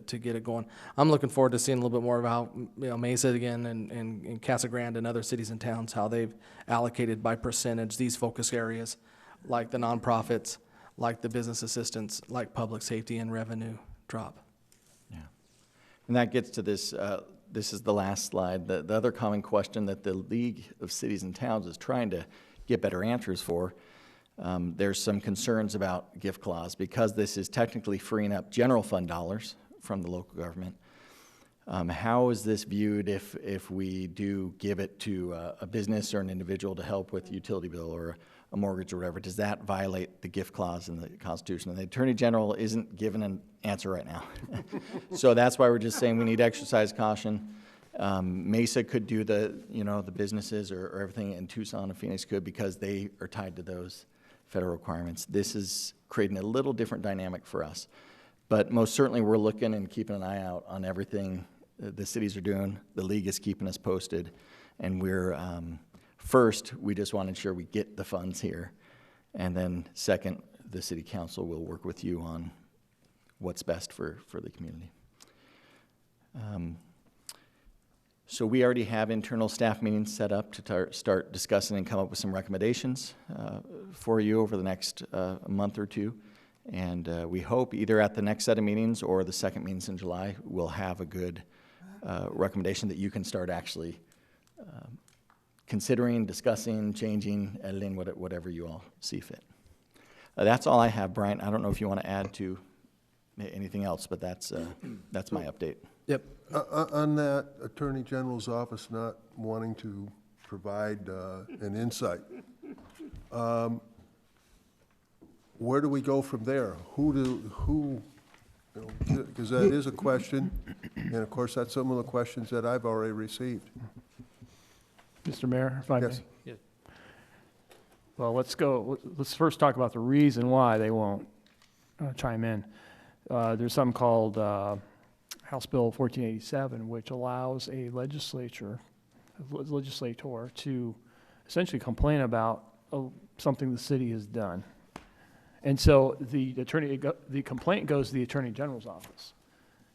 get it going. I'm looking forward to seeing a little bit more about Mesa again and Casa Grande and other cities and towns, how they've allocated by percentage these focus areas, like the nonprofits, like the business assistance, like public safety and revenue drop. Yeah. And that gets to this, this is the last slide. The other common question that the League of Cities and Towns is trying to get better answers for, there's some concerns about gift clause because this is technically freeing up general fund dollars from the local government. How is this viewed if we do give it to a business or an individual to help with utility bill or a mortgage or whatever? Does that violate the gift clause in the Constitution? And the Attorney General isn't giving an answer right now. So that's why we're just saying we need to exercise caution. Mesa could do the businesses or everything, and Tucson and Phoenix could because they are tied to those federal requirements. This is creating a little different dynamic for us. But most certainly we're looking and keeping an eye out on everything the cities are doing. The league is keeping us posted. And we're, first, we just want to ensure we get the funds here. And then second, the city council will work with you on what's best for the community. So we already have internal staff meetings set up to start discussing and come up with some recommendations for you over the next month or two. And we hope either at the next set of meetings or the second meetings in July, we'll have a good recommendation that you can start actually considering, discussing, changing, editing, whatever you all see fit. That's all I have, Brian. I don't know if you want to add to anything else, but that's my update. Yep. On that Attorney General's office not wanting to provide an insight, where do we go from there? Because that is a question, and of course, that's some of the questions that I've already received. Mr. Mayor, if I may. Yes. Yes. Well, let's first talk about the reason why they won't chime in. There's something called House Bill 1487, which allows a legislator to essentially complain about something the city has done. And so the complaint goes to the Attorney General's office.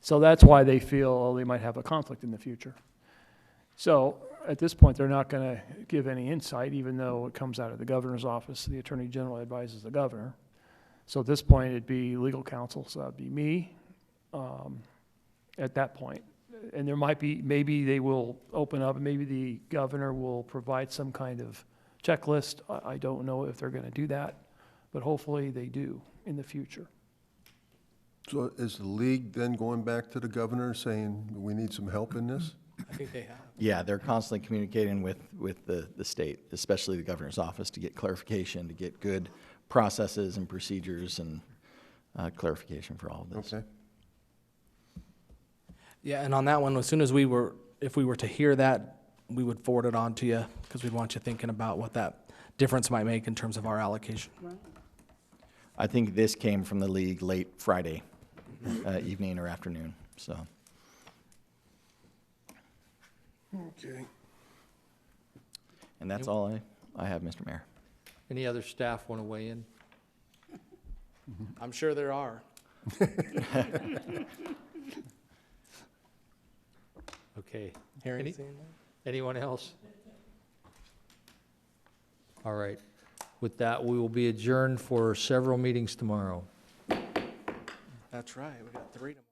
So that's why they feel they might have a conflict in the future. So at this point, they're not going to give any insight, even though it comes out of the governor's office. The Attorney General advises the governor. So at this point, it'd be legal counsel, so that'd be me at that point. And there might be, maybe they will open up, maybe the governor will provide some kind of checklist. I don't know if they're going to do that, but hopefully they do in the future. So is the league then going back to the governor saying, we need some help in this? I think they have. Yeah, they're constantly communicating with the state, especially the governor's office, to get clarification, to get good processes and procedures and clarification for all of this. Okay. Yeah, and on that one, as soon as if we were to hear that, we would forward it on to you, because we'd want you thinking about what that difference might make in terms of our allocation. I think this came from the league late Friday evening or afternoon, so. Okay. And that's all I have, Mr. Mayor. Any other staff want to weigh in? I'm sure there are. Okay. Hearing, Anyone else? All right. With that, we will be adjourned for several meetings tomorrow. That's right. We got 3 tomorrow.